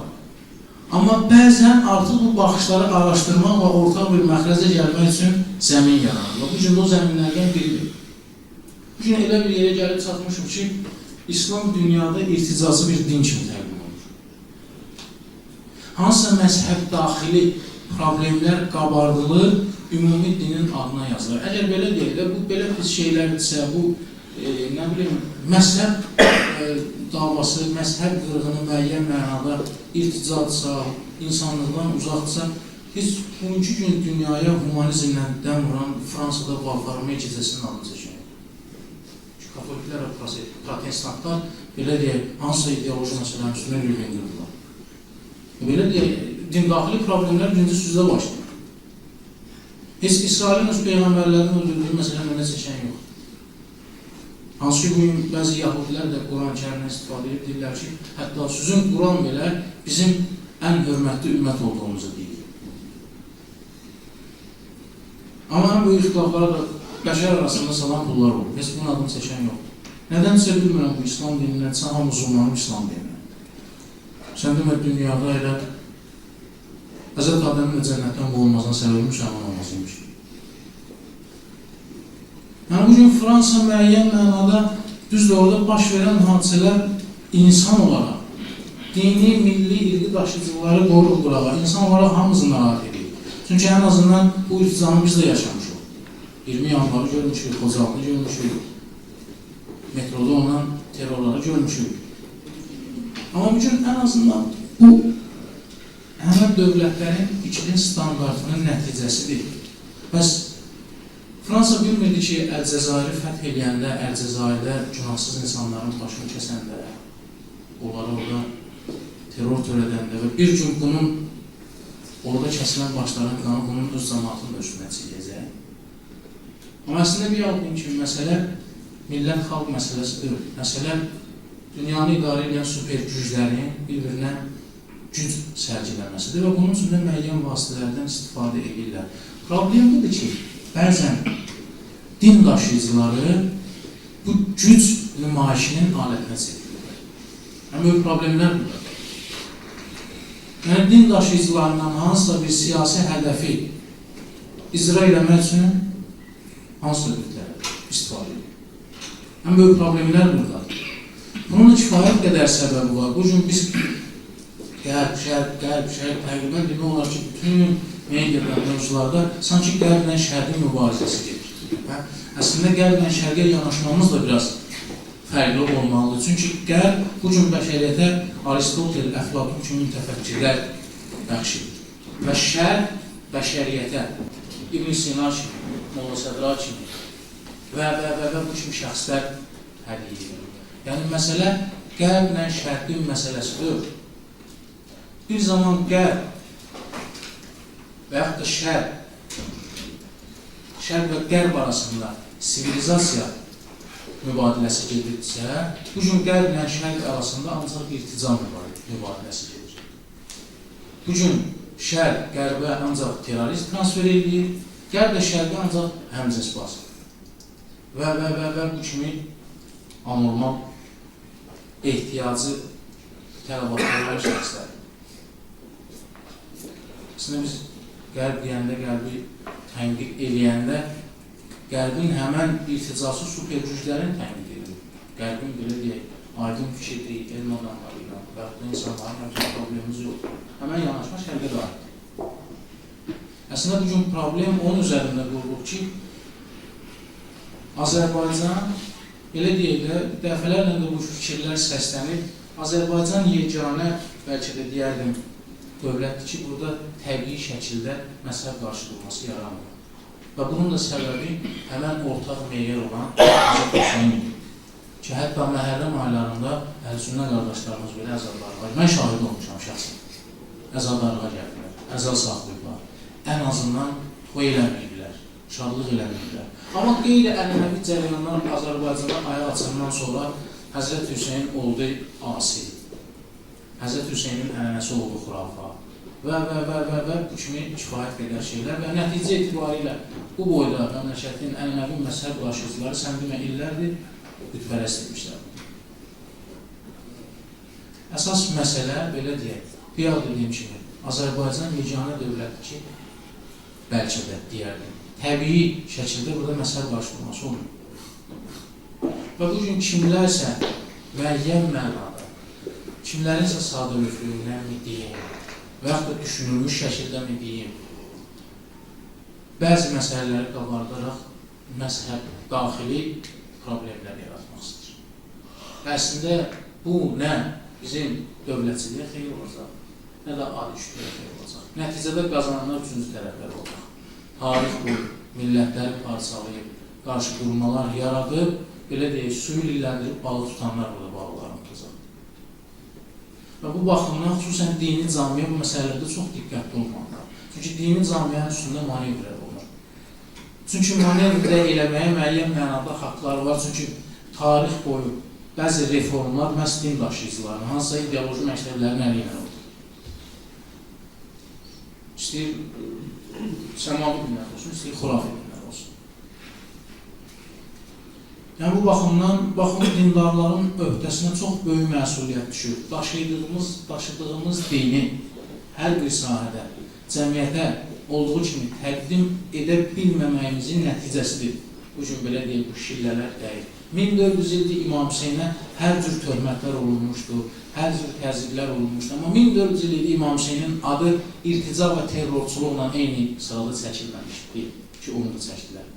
Amma bəzən artıq bu baxışları araşdırmaq və ortaq bir məxrəcə gəlmək üçün zəmin yaranır. Bu gün o zəminlərdən biridir. Bugün elə bir yerə gəlib çatmışım ki, İslam dünyada irticacı bir din kimi təqdim olunur. Hansısa məzhəb daxili problemlər qabardılır, ümumi dinin adına yazılır. Əgər belə deyək də, bu belə pis şeylərdirsə, bu nə bilim, məzhəb davası, məzhəb qırğını müəyyən mənada irticadsa, insanlıqdan uzaqdırsa, biz bugünkü gün dünyaya humanizmdən dəm vuran Fransada Valfarmey gecəsinin adını çəkək. Katoliklər və protestantlar belə deyək, hansısa ideoloji məsələnin üstünə yürüyündürürlər. Belə deyək, din-daxili problemlər birinci süzdə başlayır. Heç İsrailin öz peyğəmbərlərinin öldürdüyü məsələni önə çəkən yox. Hansı ki, bugün bəzi yahudilər də Quran-Kərimdən istifadə edib deyirlər ki, hətta sizin Quran belə bizim ən hörmətli ümmət olduğumuzu deyir. Amma ən böyük ixtilaflara da bəşər arasında salan pullar olur. Heç bunun adını seçən yox. Nədənsə bilmirəm bu İslam dininədirsə, hamı musulmanın İslam dininə. Sən demə dünyada elə Həzrət Adəmin də cənnətdən qovulmasına səbəbi müsəlman olmasıymış. Yəni, bugün Fransa müəyyən mənada düzdür, orada baş verən hadisələr insan olaraq, dini, milli, irqi daşıyıcıları qorur qurağa, insan olaraq hamımızı narahat edir. Çünki ən azından bu iltizamı biz də yaşamışıq. 20 yanvarı görmüşük, Xocalını görmüşük, metroda olan terrorları görmüşük. Amma bugün ən azından bu həmən dövlətlərin ikili standartının nəticəsidir. Bəs Fransa bilmirdi ki, Əl-Cəzairi fəth eləyəndə, Əl-Cəzairdə günahsız insanların başını kəsəndə, onları orada terror törədəndə və bir gün bunun orada kəsilən başların qanı bunun öz cəmaatının da üstünə çiyləyəcək. Amma əslində bir aldığım kimi məsələ millət-xalq məsələsidir. Məsələ dünyanı idarə edən super güclərin bir-birinə güc sərgiləməsidir və bunun üçün də müəyyən vasitələrdən istifadə edirlər. Problem budur ki, bəzən din daşıyıcıları bu güc nümayişinin alətinə çevrilir. Yəni, böyük problemlər burada. Yəni, din daşıyıcılarından hansısa bir siyasi hədəfi icra eləmək üçün hansı söhbətlər istifadə edir. Yəni, böyük problemlər burada. Bunun kifayət qədər səbəbi var. Bugün biz qərb, şərq, təqribən demək olar ki, bütün mediada, mövzularda sanki qərblə şərqin mübarizəsi gedir. Əslində, qərblə şərqə yanaşmamız da biraz fərqli olmalıdır. Çünki qərb bugün bəşəriyyətə Aristotel, Əflatun kimi mütəfəkkirlər bəxş edir. Və şərq bəşəriyyətə İbn Sina kimi, Molla Sədra kimi və bu kimi şəxslər hədiyyə edir. Yəni, məsələ qərblə şərqin məsələsidir. Bir zaman qərb və yaxud da şərq və qərb arasında sivilizasiya mübadiləsi gedirsə, bugün qərb ilə şərq arasında ancaq irtica mübadiləsi gedir. Bugün şərq qərbə ancaq terrorist transfer edir, qərb və şərqə ancaq həmcins basır. Və bu kimi anormal ehtiyacı tələbatları olan şəxslər. Əslində, biz qərb deyəndə, qərbi tənqid eləyəndə, qərbin həmən irticası super güclərin tənqid edilir. Qərbin belə deyək, aydın fikirli, elm adamları ilə və yaxud da insanların həmçinin problemimiz yoxdur. Həmən yanaşma şərqə də aiddir. Əslində, bugün problem onun üzərində qurulur ki, Azərbaycan, elə deyək, dəfələrlə də bu fikirlər səslənir. Azərbaycan yeganə, bəlkə də deyərdim, dövlətdir ki, burada təbii şəkildə məsələ qarşıdurması yaranmır. Və bunun da səbəbi həmən ortaq meyyər olan Azərbaycan Hüseynidir. Ki, hətta məhərrəm aylarında əl-sünnə qardaşlarımız belə əzallarına, mən şahid olmuşam şəxsən. Əzallarına gəldilər, əzal saxlayıblar. Ən azından toy eləməyirlər, şadlıq eləməyirlər. Amma qeyri-ənənəvi cərəyanlar Azərbaycana ayaq açandan sonra Həzrət Hüseyin oldu asi. Həzrət Hüseynin ənənəsi oldu xurafa və bu kimi kifayət qədər şeylər və nəticə etibarilə bu boyda məmləkətin ənənəvi məzhəb daşıyıcıları sən demə illərdir bütpərəst etmişlər. Əsas məsələ, belə deyək, qiyal dediyim kimi, Azərbaycan yeganə dövlətdir ki, bəlkə də deyərdim, təbii şəkildə burada məzhəb qarşılaması olmur. Və bugün kimlərsə müəyyən mənada, kimlərinsə sadəlövlüyündən mi deyim, və yaxud da düşünülmüş şəkildə mi deyim, bəzi məsələləri qabardaraq məzhəb daxili problemlər yaratmaq istəyir. Əslində, bu nə bizim dövlətçiliyə xeyir olacaq, nə də adi şübhəyə xeyir olacaq. Nəticədə qazananlar üçüncü tərəflər olacaq. Tarix bu, millətləri parçalayıb, qarşı durmalar yaradıb, belə deyək, suyu lilləndirib balı tutanlar burada balıqlarını tutacaq. Və bu baxımdan xüsusən dini camiyə bu məsələlərdə çox diqqətli olmalıdır. Çünki dini camiyyənin üstündə manevrlər olur. Çünki manevrdə eləməyə müəyyən mənada haqları var. Çünki tarix boyu bəzi reformlar məhz din daşıyıcılarının, hansısa ideoloji məktəblərin əli ilə oldu. İstəyir səmavi dinlər olsun, istəyir xurafi dinlər. Yəni bu baxımdan, dindarların öhdəsinə çox böyük məsuliyyət düşür. Daşıdığımız dini hər bir sahədə, cəmiyyətə olduğu kimi təqdim edə bilməməyimizin nəticəsidir. Bu gün belə deyək, bu şillələr deyil. 1400 ildir İmam Hüseynə hər cür töhmətlər olunmuşdur, hər cür təzyiqlər olunmuşdur. Amma 1400 ildir İmam Hüseynin adı irtica və terrorçuluqla eyni sırada çəkilməmişdir ki, onu da çəkdilər.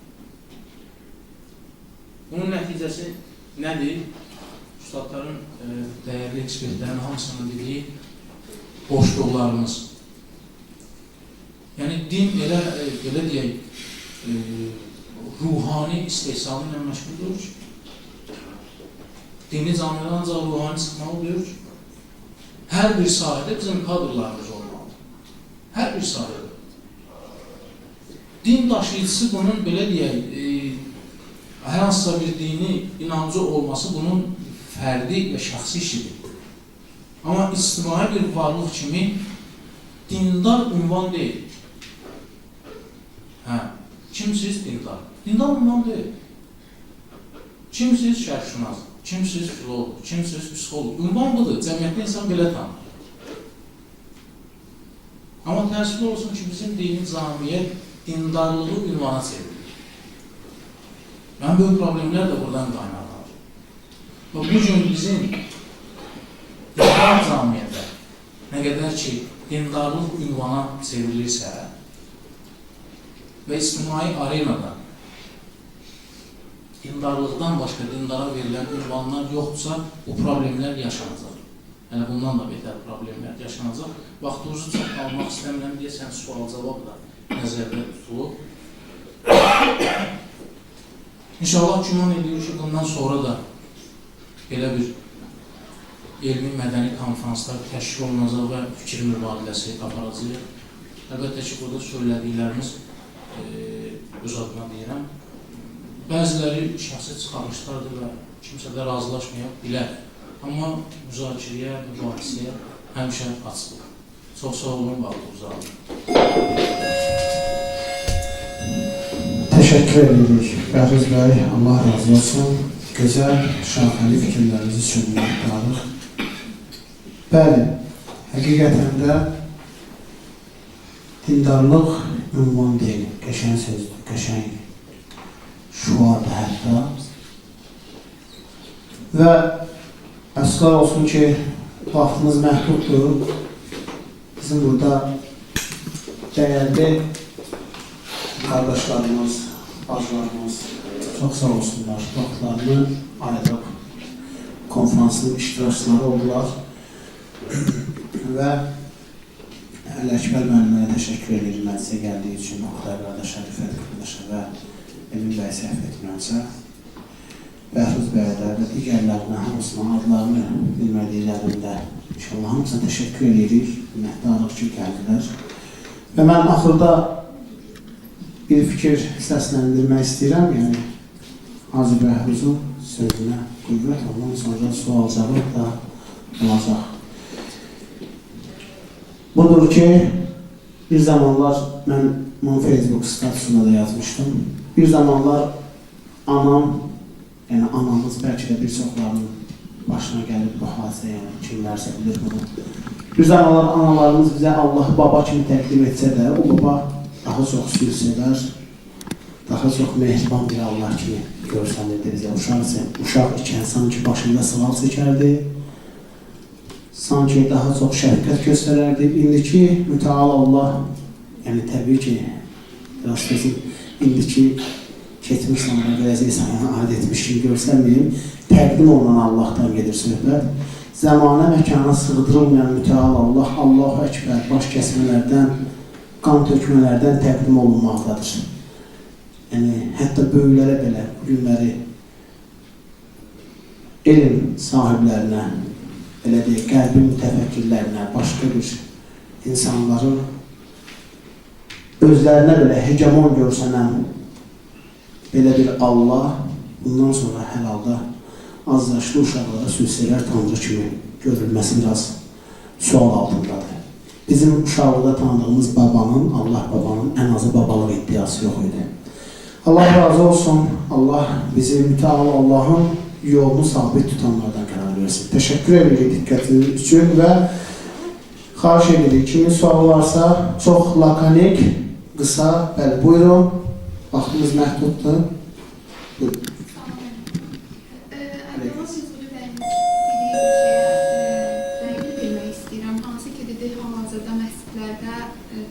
Bunun nəticəsi nədir? Üstadların, dəyərli ekspertlərin hamısının dediyi boşluqlarımız. Yəni, din elə deyək, ruhani istehsalı ilə məşğuldur ki, dini camiədən ancaq ruhani çıxmalıdır ki, hər bir sahədə bizim kadrlarımız olmalıdır. Hər bir sahədə. Din daşıyıcısı bunun, belə deyək, hər hansısa bir dini inancı olması bunun fərdi və şəxsi işidir. Amma ictimai bir varlıq kimi dindar ünvan deyil. Kimsiz dindar? Dindar ünvan deyil. Kimsiz şərşünaz, kimsiz filolog, kimsiz psixolog. Ünvan budur, cəmiyyətdə insan belə tanır. Amma təəssüflü olsun ki, bizim dini camiyyət dindarlığı ünvana çevirir. Mən böyük problemlər də buradan qaynaqlanır. Və bu gün bizim dindar camiyyətə nə qədər ki, dindarlıq ünvana çevrilirsə və ictimai arenada dindarlıqdan başqa dindara verilən ünvanlar yoxdursa, bu problemlər yaşanacaq. Yəni, bundan da betər problemlər yaşanacaq. Vaxtınızı çox almaq istəmirəm deyəsən, sual-cavab da nəzərdə tutulub. İnşallah güman edirik ki, bundan sonra da belə bir elmi-mədəni konferanslar təşkil olunacaq və fikir mübadiləsi aparacaq. Əlbəttə ki, burada söylədiklərimiz öz adına deyirəm. Bəziləri şəxsi çıxarışlardır və kimsə də razılaşmaya bilər. Amma müzakirəyə, mübahisəyə həmişə açılır. Çox sağ olun, vaxtınızı alın. Təşəkkür edirik Bəhruz bəy, Allah razı olsun. Gözəl, şahane fikirlərinizi üçün minnətdarıq. Bəli, həqiqətən də dindarlıq ünvan deyil, qəşəng sözdür, qəşəng şuardır hətta. Və əsqar olsun ki, vaxtımız məhduddur. Bizim burada dəyərli qardaşlarımız, bacılarımız çox sağ olsunlar, vaxtlarını ayırıb konferansın iştirakçıları oldular və Əli-Əkbər müəllimlərə təşəkkür edirəm məclisə gəldiyi üçün, Oqtay qardaşa, Rüfət qardaşa və Emin bəy səhv etmirəmsə, Bəhruz bəydə və digərlərinə hamısına adlarını bilmədiklərində inşallah hamısına təşəkkür edirik, minnətdarlıq ki, gəldilər. Və mən axırda bir fikir səsləndirmək istəyirəm, yəni Hacı Bəhruzun sözünə qüvvət, ondan sonra sual-cavab da olacaq. Budur ki, bir zamanlar mən bunu Facebook statusunda da yazmışdım. Bir zamanlar anam, yəni anamız bəlkə də bir çoxlarının başına gəlib bu hadisə, yəni kimlərsə bilir bunu. Bir zamanlar analarımız bizə Allah baba kimi təqdim etsə də, o baba daha çox sülsevər, daha çox mehriban bir Allah kimi görsənirdi bizə. Uşaq ikən sanki başında sığal çəkərdi, sanki daha çox şəfqət göstərərdi. İndiki mütəal Allah, yəni təbii ki, biraz bizim indiki keçmiş zamanda gələcək sayına aid etmiş kimi görsənməyim, təqdim olunan Allahdan gedir söhbət. Zamanə məkana sığdırılmayan mütəal Allah, Allahu Əkbər, baş kəsmələrdən, qan tökmələrdən təqdim olunmaqdadır. Yəni, hətta böyüklərə belə bu günləri elm sahiblərinə, belə deyək, qəlbi mütəfəkkirlərinə, başqa bir insanların özlərinə belə hegemon görsənən belə bir Allah bundan sonra hər halda azyaşlı uşaqlara sülsevər tanrı kimi görülməsi biraz sual altındadır. Bizim uşaqlıqda tanıdığımız babanın, Allah babanın ən azı babalıq iddiası yox idi. Allah razı olsun. Allah bizi müteal Allah'ın yolunu sabit tutanlardan qərar versin. Təşəkkür edirik diqqətiniz üçün və xahiş edirik. Kimin sualı varsa çox lakanik, qısa, bəli, buyurun. Vaxtımız məhduddur. Buyurun. Əvvəla Füzuli bəyin dediyi bir şeyə dəqiq bilmək istəyirəm. Hansı ki, dedi, hal-hazırda məscidlərdə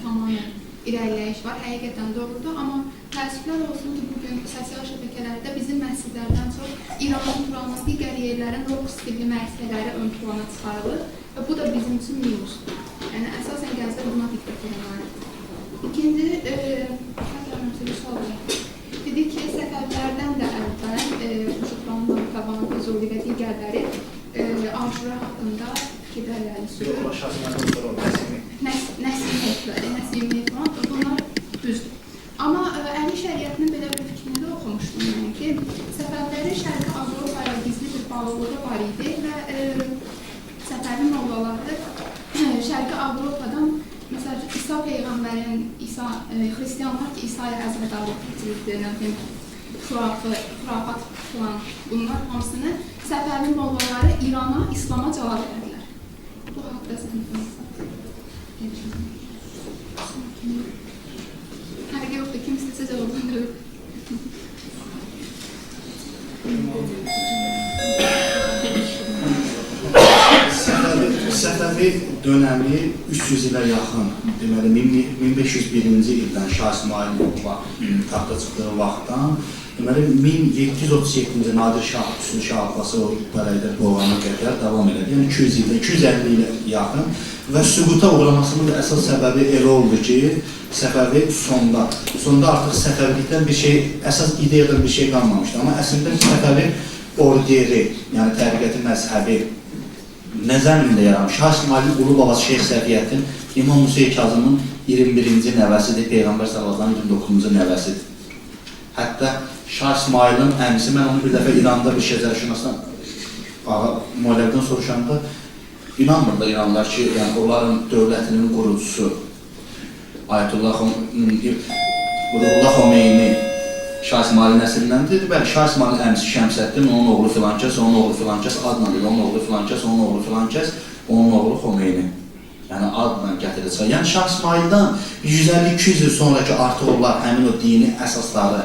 tamamən irəliləyiş var, həqiqətən doğrudur. Amma təəssüflər olsun ki, bugün sosial şəbəkələrdə bizim məscidlərdən çox İranın, Turanın, digər yerlərin rock stilli mərsələri ön plana çıxarılır və bu da bizim üçün minusdur. Yəni, əsasən gəzlər buna diqqət edilməlidir. İkinci, dedi ki, səfərlərdən də əvvəl Şükran, Taban, Füzuli və digərləri Aşura haqqında fikirlərləri sürür. Nəsimi falan, bunlar düzdür. Amma Əli Şəriətinin belə bir fikrini də oxumuşdum mən ki, Səfərlərin Şərqi Avropaya gizli bir bağlılığı var idi və Səfərin mollaları Şərqi Avropadan məsəl üçün İsa Peyğəmbərin, Xristiyanlar ki, İsa'ya Həzrət Allah keçirdiklərini, xurafat falan, bunlar hamısını Səfərin mollaları İrana, İslama cavab verdilər. Bu haqda sən Fərqi yoxdur, kim istəsə cavablandırır. Səfəvi dönəmi 300 ilə yaxın, deməli 1501-ci ildən Şah İsmailin taxta çıxdığı vaxtdan, deməli 1737-ci Nadir Şah, Hüsnü Şah Abbası o bələkdə boğana qədər davam edir. Yəni 200 ildə, 250 ilə yaxın və süquta uğramasının əsas səbəbi elə oldu ki, Səfəvi sonda artıq Səfəvilikdən bir şey, əsas ideyadan bir şey qalmamışdı. Amma əslində Səfəvi orderi, yəni təriqəti məzhəbi nə zəmində yaranmış? Şah İsmailin ulu babası Şeyx Səfiyyətin İmam Musa Kazımın 21-ci nəvəsidir, Peyğəmbər sallallahu 29-cu nəvəsidir. Hətta Şah İsmailin əmisi, mən onu bir dəfə İranda bir şəcərşünasdan müəlləvdən soruşanda inanmırdı İranlar ki, yəni onların dövlətinin qurucusu Ayətullah Xomeyni Şah İsmailin nəslindəndir. Bəli, Şah İsmailin əmisi Şəmsəddin, onun oğlu filankəs, onun oğlu filankəs adla deyil, onun oğlu filankəs, onun oğlu filankəs, onun oğlu Xomeyni. Yəni adla gətiriləcək. Yəni Şah İsmaildən 150-200 il sonraki artıq onlar həmin o dini əsasları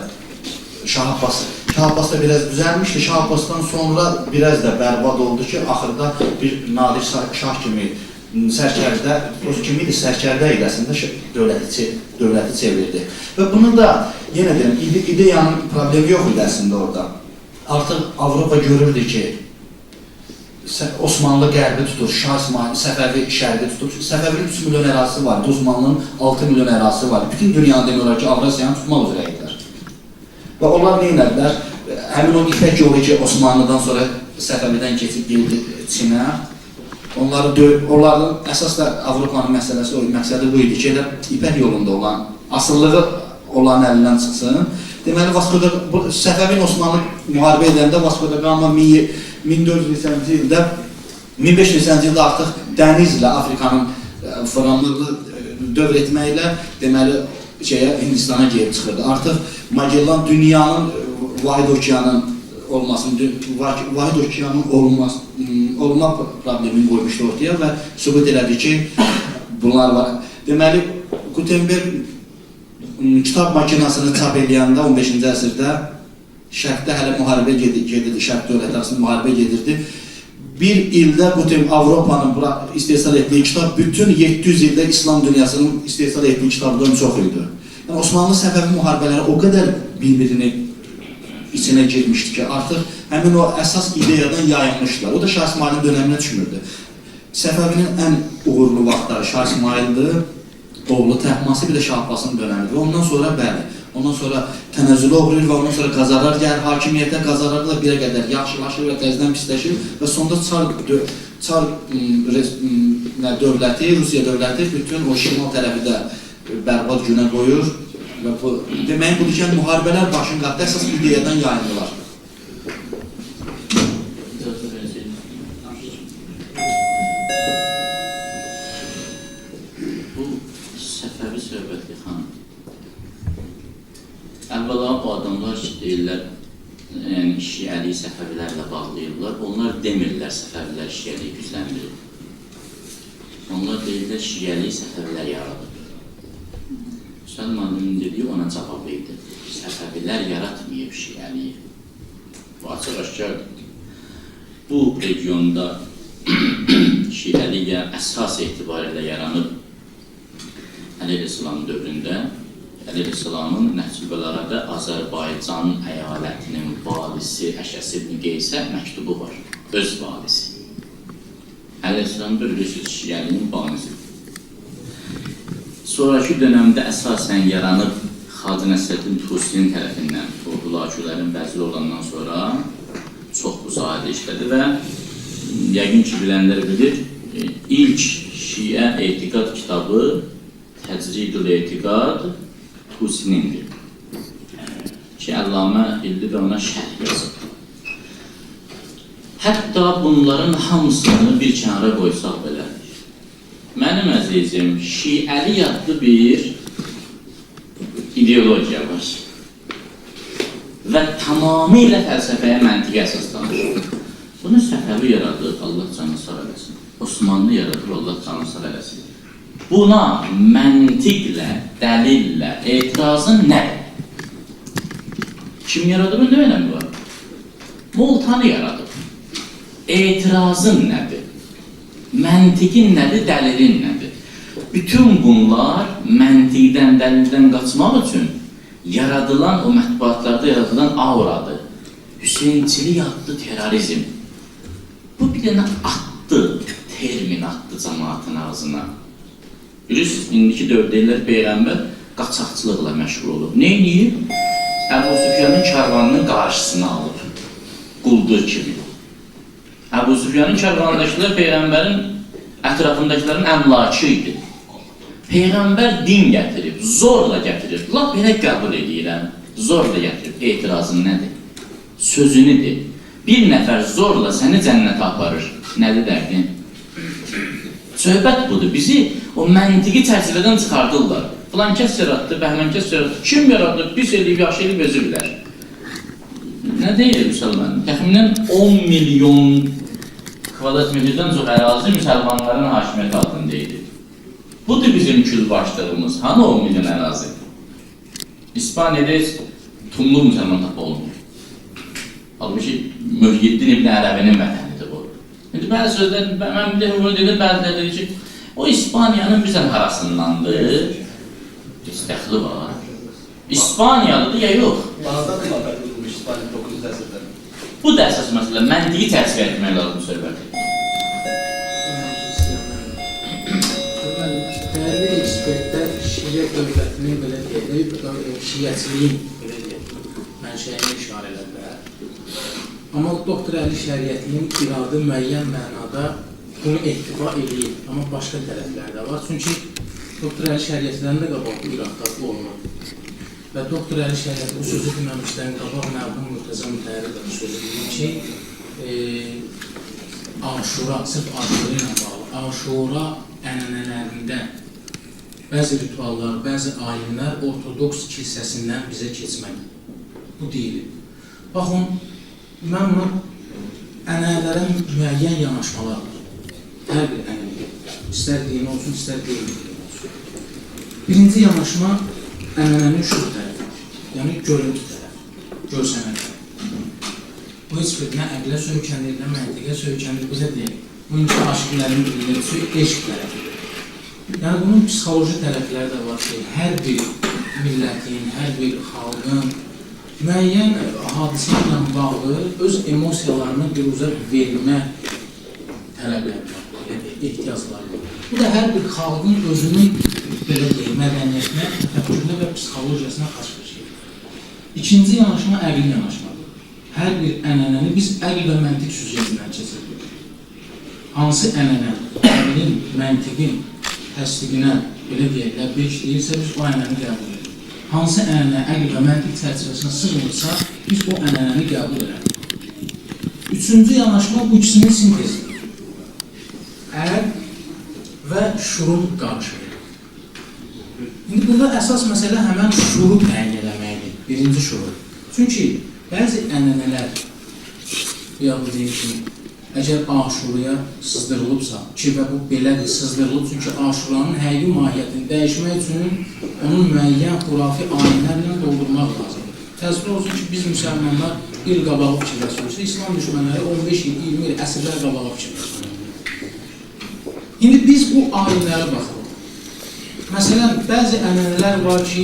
Şah Abbas da biraz düzəlmişdi. Şah Abbasdan sonra biraz da bərbad oldu ki, axırda bir Nadir Şah kimi sərkərdə, o kimi idi, sərkərdə iləsində dövləti çevirdi. Və bunu da, yenə deyim, ideyanın problemi yox idi əslində orada. Artıq Avropa görürdü ki, Osmanlı qərbi tutur, Şah İsmail, Səfəvi şərqi tutur. Səfəvinin 3 milyon ərazisi var, Osmanlının 6 milyon ərazisi var. Bütün dünyanı demirlər ki, Avrasiyanı tutmaq üzrə idilər. Və onlar nə edilər? Həmin o İpək yolu ki, Osmanlıdan sonra Səfəvidən keçib geldi Çinə, onların əsas da Avropanın məqsədi bu idi ki, elə İpək yolunda olan, asıllığı olan əlindən çıxsın. Deməli, Səfəvin Osmanlı müharibə edəndə Vasko da Gama 1400-cü ildə, 1500-cü ildə artıq dənizlə Afrikanın fıramlığı dövr etməklə, deməli, Hindistana gelib çıxırdı. Artıq Magellan dünyanın vahid okeanın olmasını, vahid okeanın olma problemini qoymuşdu ortaya və sübut elədi ki, bunlar var. Deməli, Gutenberg kitab makinasını çap eləyəndə 15-ci əsrdə şərqdə hələ müharibə gedirdi, şərq dövlətləri arasında müharibə gedirdi. Bir ildə Avropanın istehsal etdiyi kitab bütün 700 ildə İslam dünyasının istehsal etdiyi kitabdan çox idi. Yəni, Osmanlı Səfəvi müharibələri o qədər bir-birini içine girmişdi ki, artıq həmin o əsas ideyadan yayılmışlar. O da Şah İsmailin dönəminə düşmürdü. Səfəvinin ən uğurlu vaxtları Şah İsmaildir, oğlu Təhması, bir də Şah Abbasın dönəmidir. Ondan sonra bəli, ondan sonra tənəzzülə uğrayır və ondan sonra Qazalar gəlir, hakimiyyətə Qazalar da birə qədər yaxşılaşır və təzdən pisləşir və sonunda Çar dövləti, Rusiya dövləti bütün o şimal tərəfi də bərbad günə qoyur. Demək budur ki, müharibələr başın qatdı, əsas ideyadan yayındılar. Bu Səfəvi söhbəti xanım. Əvvəla bu adam yəni şiəliyi Səfəvilərlə bağlayırlar. Onlar demirlər Səfəvilər şiəliyi gücləndirir. Onlar deyirlər şiəliyi Səfəvilər yaradır. Müsəlmanın dediyi ona cavab idi. Səfəvilər yaratmayıb şiəliyi. Bu açıq-aşkardır. Bu regionda şiəliyə əsas etibarilə yaranıb Əli-İslam dövründə Əli-İslamın Nəhcübələrədə Azərbaycan əyalətinin valisi Əşəs ibn Qeysə məktubu var. Öz valisi. Əli-İslam bilirsiniz şiəliyin banisi. Sonraki dönəmdə əsasən yaranıb Xacı Nəsrəddin Tusinin tərəfindən o hülakülərin vəziri olandan sonra çox bu sahədə işlədi və yəqin ki, bilənlər bilir, ilk şiə etiqad kitabı Təcridül Etiqad Tusinindir ki, Əllamə ildi və ona şərh yazıb. Hətta bunların hamısını bir kənara qoysaq belə, mənim əzizim, şiəli adlı bir ideologiya var və tamamilə fəlsəfəyə, məntiqə əsaslanır. Bunu Səfəvi yaradır, Allah canı sağ eləsin. Osmanlı yaradır, Allah canı sağ eləsin. Buna məntiqlə, dəlillə, etirazın nədir? Kim yaradıb, nə önəmi var? Moltanı yaradıb. Etirazın nədir? Məntiqin nədir, dəlilin nədir? Bütün bunlar məntiqdən, dəlildən qaçmaq üçün yaradılan, o mətbuatlarda yaradılan auradır. Hüseynçilik adlı terrorizm. Bu bir dənə attı, termin attı cəmaatın ağzına. Bilirsiniz, indiki dövrdə deyirlər, Peyğəmbər qaçaqçılıqla məşğul olub. Neyniyib? Əbu Süfyanın karvanının qarşısını alıb. Quldur kimi. Əbu Süfyanın karvanındakılar Peyğəmbərin ətrafındakilərin əmlakı idi. Peyğəmbər din gətirib, zorla gətirib. Lap belə qəbul edirəm, zorla gətirib. Etirazın nədir? Sözünüdür. Bir nəfər zorla səni cənnətə aparır. Nədir dərdin? Söhbət budur. Bizi o məntiqi çərçivədən çıxardırlar. Filan kəs yaratdı, bəhmən kəs yaratdı. Kim yaratdı? Pis eləyib, yaxşı eləyib, özü bilər. Nə deyir müsəlman? Təxminən 10 milyon kvadrat metrdən çox ərazi müsəlmanların hakimiyyəti altında idi. Budur bizim külbaşlığımız. Hanı 10 milyon ərazi? İspaniyada heç tumlu müsəlman tapı olmuyor. Halbuki Mühyiddin İbn Ərəbinin vətənidir bu. İndi bəzi sözlər, mən bunu dedim, bəziləri dedi ki, o İspaniyanın bizən harasındandır. Heç dəxli var. İspaniyalıdır ya yox? Bağdad qılaqlar qılmış İspaniya 900 əsrdən. Bu da əsas məsələ, məntiqi təsvir etmək lazım söhbəti. Dəyərli ekspertlər şiə dövlətinin belə deyək, şiəçiliyin mənşəyini işarə edilər. Amma doktor Əli Şəriətinin iradı müəyyən mənada bunu ehtiva edir, amma başqa tərəflər də var. Çünki doktor Əli Şəriətlərin də qabaq bu iradlar olunur. Və doktor Əli Şəriət bu sözü deməmişdən qabaq mərhum Mürtəza Mütəhərrənin sözü deyir ki, Aşura, sırf Aşura ilə bağlı, Aşura ənənələrində bəzi rituallar, bəzi alimlər ortodoks kilsəsindən bizə keçmək. Bu deyilir. Baxın, mən buna ənənələrə müəyyən yanaşmalar var. Hər bir ənənə. İstər dini olsun, istər dini olsun. Birinci yanaşma ənənənin şuur tərəfi. Yəni görüntü tərəfi, görsənə tərəfi. Bu heç bir nə əqlə söykənir, nə məntiqə söykənir, bizə deyil. Bu inki aşıqlərin bilinirsi eşq tərəfidir. Yəni bunun psixoloji tərəfləri də var ki, hər bir millətin, hər bir xalqın müəyyən hadisələrlə bağlı öz emosiyalarını biruzə vermə tələbləri var, ehtiyacları var. Bu da hər bir xalqın özünün belə deyil, mədəniyyətinə, təfəkkürünə və psixologiyasına xas bir şeydir. İkinci yanaşma əqli yanaşmadır. Hər bir ənənəni biz əql və məntiq süzgəcindən keçiririk. Hansı ənənə, əqlin, məntiqin təsdiqinə, belə deyək, ləbbeyk deyirsə, biz o ənənəni qəbul edirik. Hansı ənənə, əql və məntiq çərçivəsinə sığmırsa, biz o ənənəni qəbul edirik. Üçüncü yanaşma bu ikisinin sintezidir. Əql və şuur qarışır. İndi burada əsas məsələ həmən şuuru təyin eləməkdir, birinci şuur. Çünki bəzi ənənələr, yaxud deyim ki, əgər Aşuraya sızdırılıbsa ki, və bu belədir, sızdırılıb, çünki Aşuranın həqiqi mahiyyətini dəyişmək üçün onun müəyyən xurafi ayinlərlə doldurmaq lazımdır. Təsvir olsun ki, biz müsəlmanlar il qabağı fikirləşiyoruz, İslam düşmənləri 15 il, 20 il, əsrlər qabağı fikirləşiyoruz. İndi biz bu ayinlərə baxırıq. Məsələn, bəzi ənənələr var ki,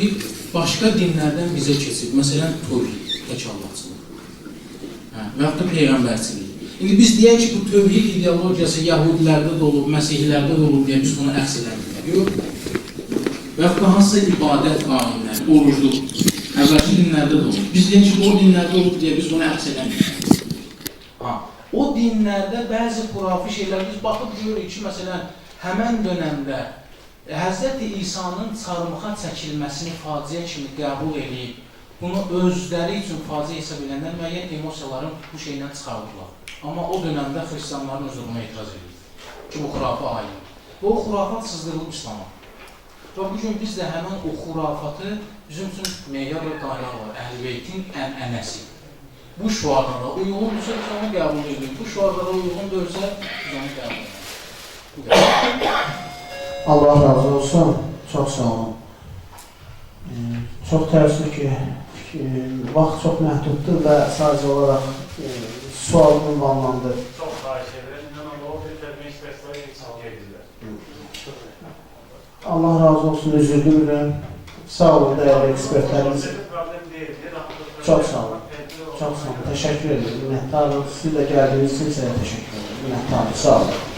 başqa dinlərdən bizə keçib. Məsələn, tövhid, təkallahçılıq və yaxud da peyğəmbərçilik. İndi biz deyək ki, bu tövhid ideologiyası Yahudilərdə də olub, Məsihlərdə də olub deyə biz bunu əks eləmirik. Yox. Və yaxud da hansısa ibadət ayinləri, orucluq, əvvəlki dinlərdə də olub. Biz deyək ki, o dinlərdə olub deyə biz bunu əks eləmirik. O dinlərdə bəzi xurafi şeylər, biz baxıb görürük ki, məsələn, həmən dönəmdə Həzrət İsa'nın çarmıxa çəkilməsini faciə kimi qəbul edib, bunu özləri üçün faciə hesab edənlər müəyyən emosiyaların bu şeylə çıxardılar. Amma o dönəmdə xristianların özünə etiraz edir ki, bu xurafa ayindir. Və o xurafat sızdırılıb İslama. Və bugün biz də həmən o xurafatı bizim üçün meyar və qaynaq var, Əhl-i Beytin ənənəsi. Bu şuarlara uyğundursa biz onu qəbul edirik, bu şuarlara uyğundursa biz onu qəbul edirik. Allah razı olsun, çox sağ olun. Çox təəssüf ki, vaxt çox məhduddur və sadəcə olaraq sualım ünvanlandı. Çox xahiş edirəm, inanın o bir tədbir ekspertləri heç edirlər. Allah razı olsun, üzr bilirəm. Sağ olun, dəyərli ekspertlərimiz. Çox sağ olun. Çox sağ olun, təşəkkür ederim. Minnətdarım. Siz də gəldiyiniz üçün sizə təşəkkür ederim. Minnətdarım, sağ olun.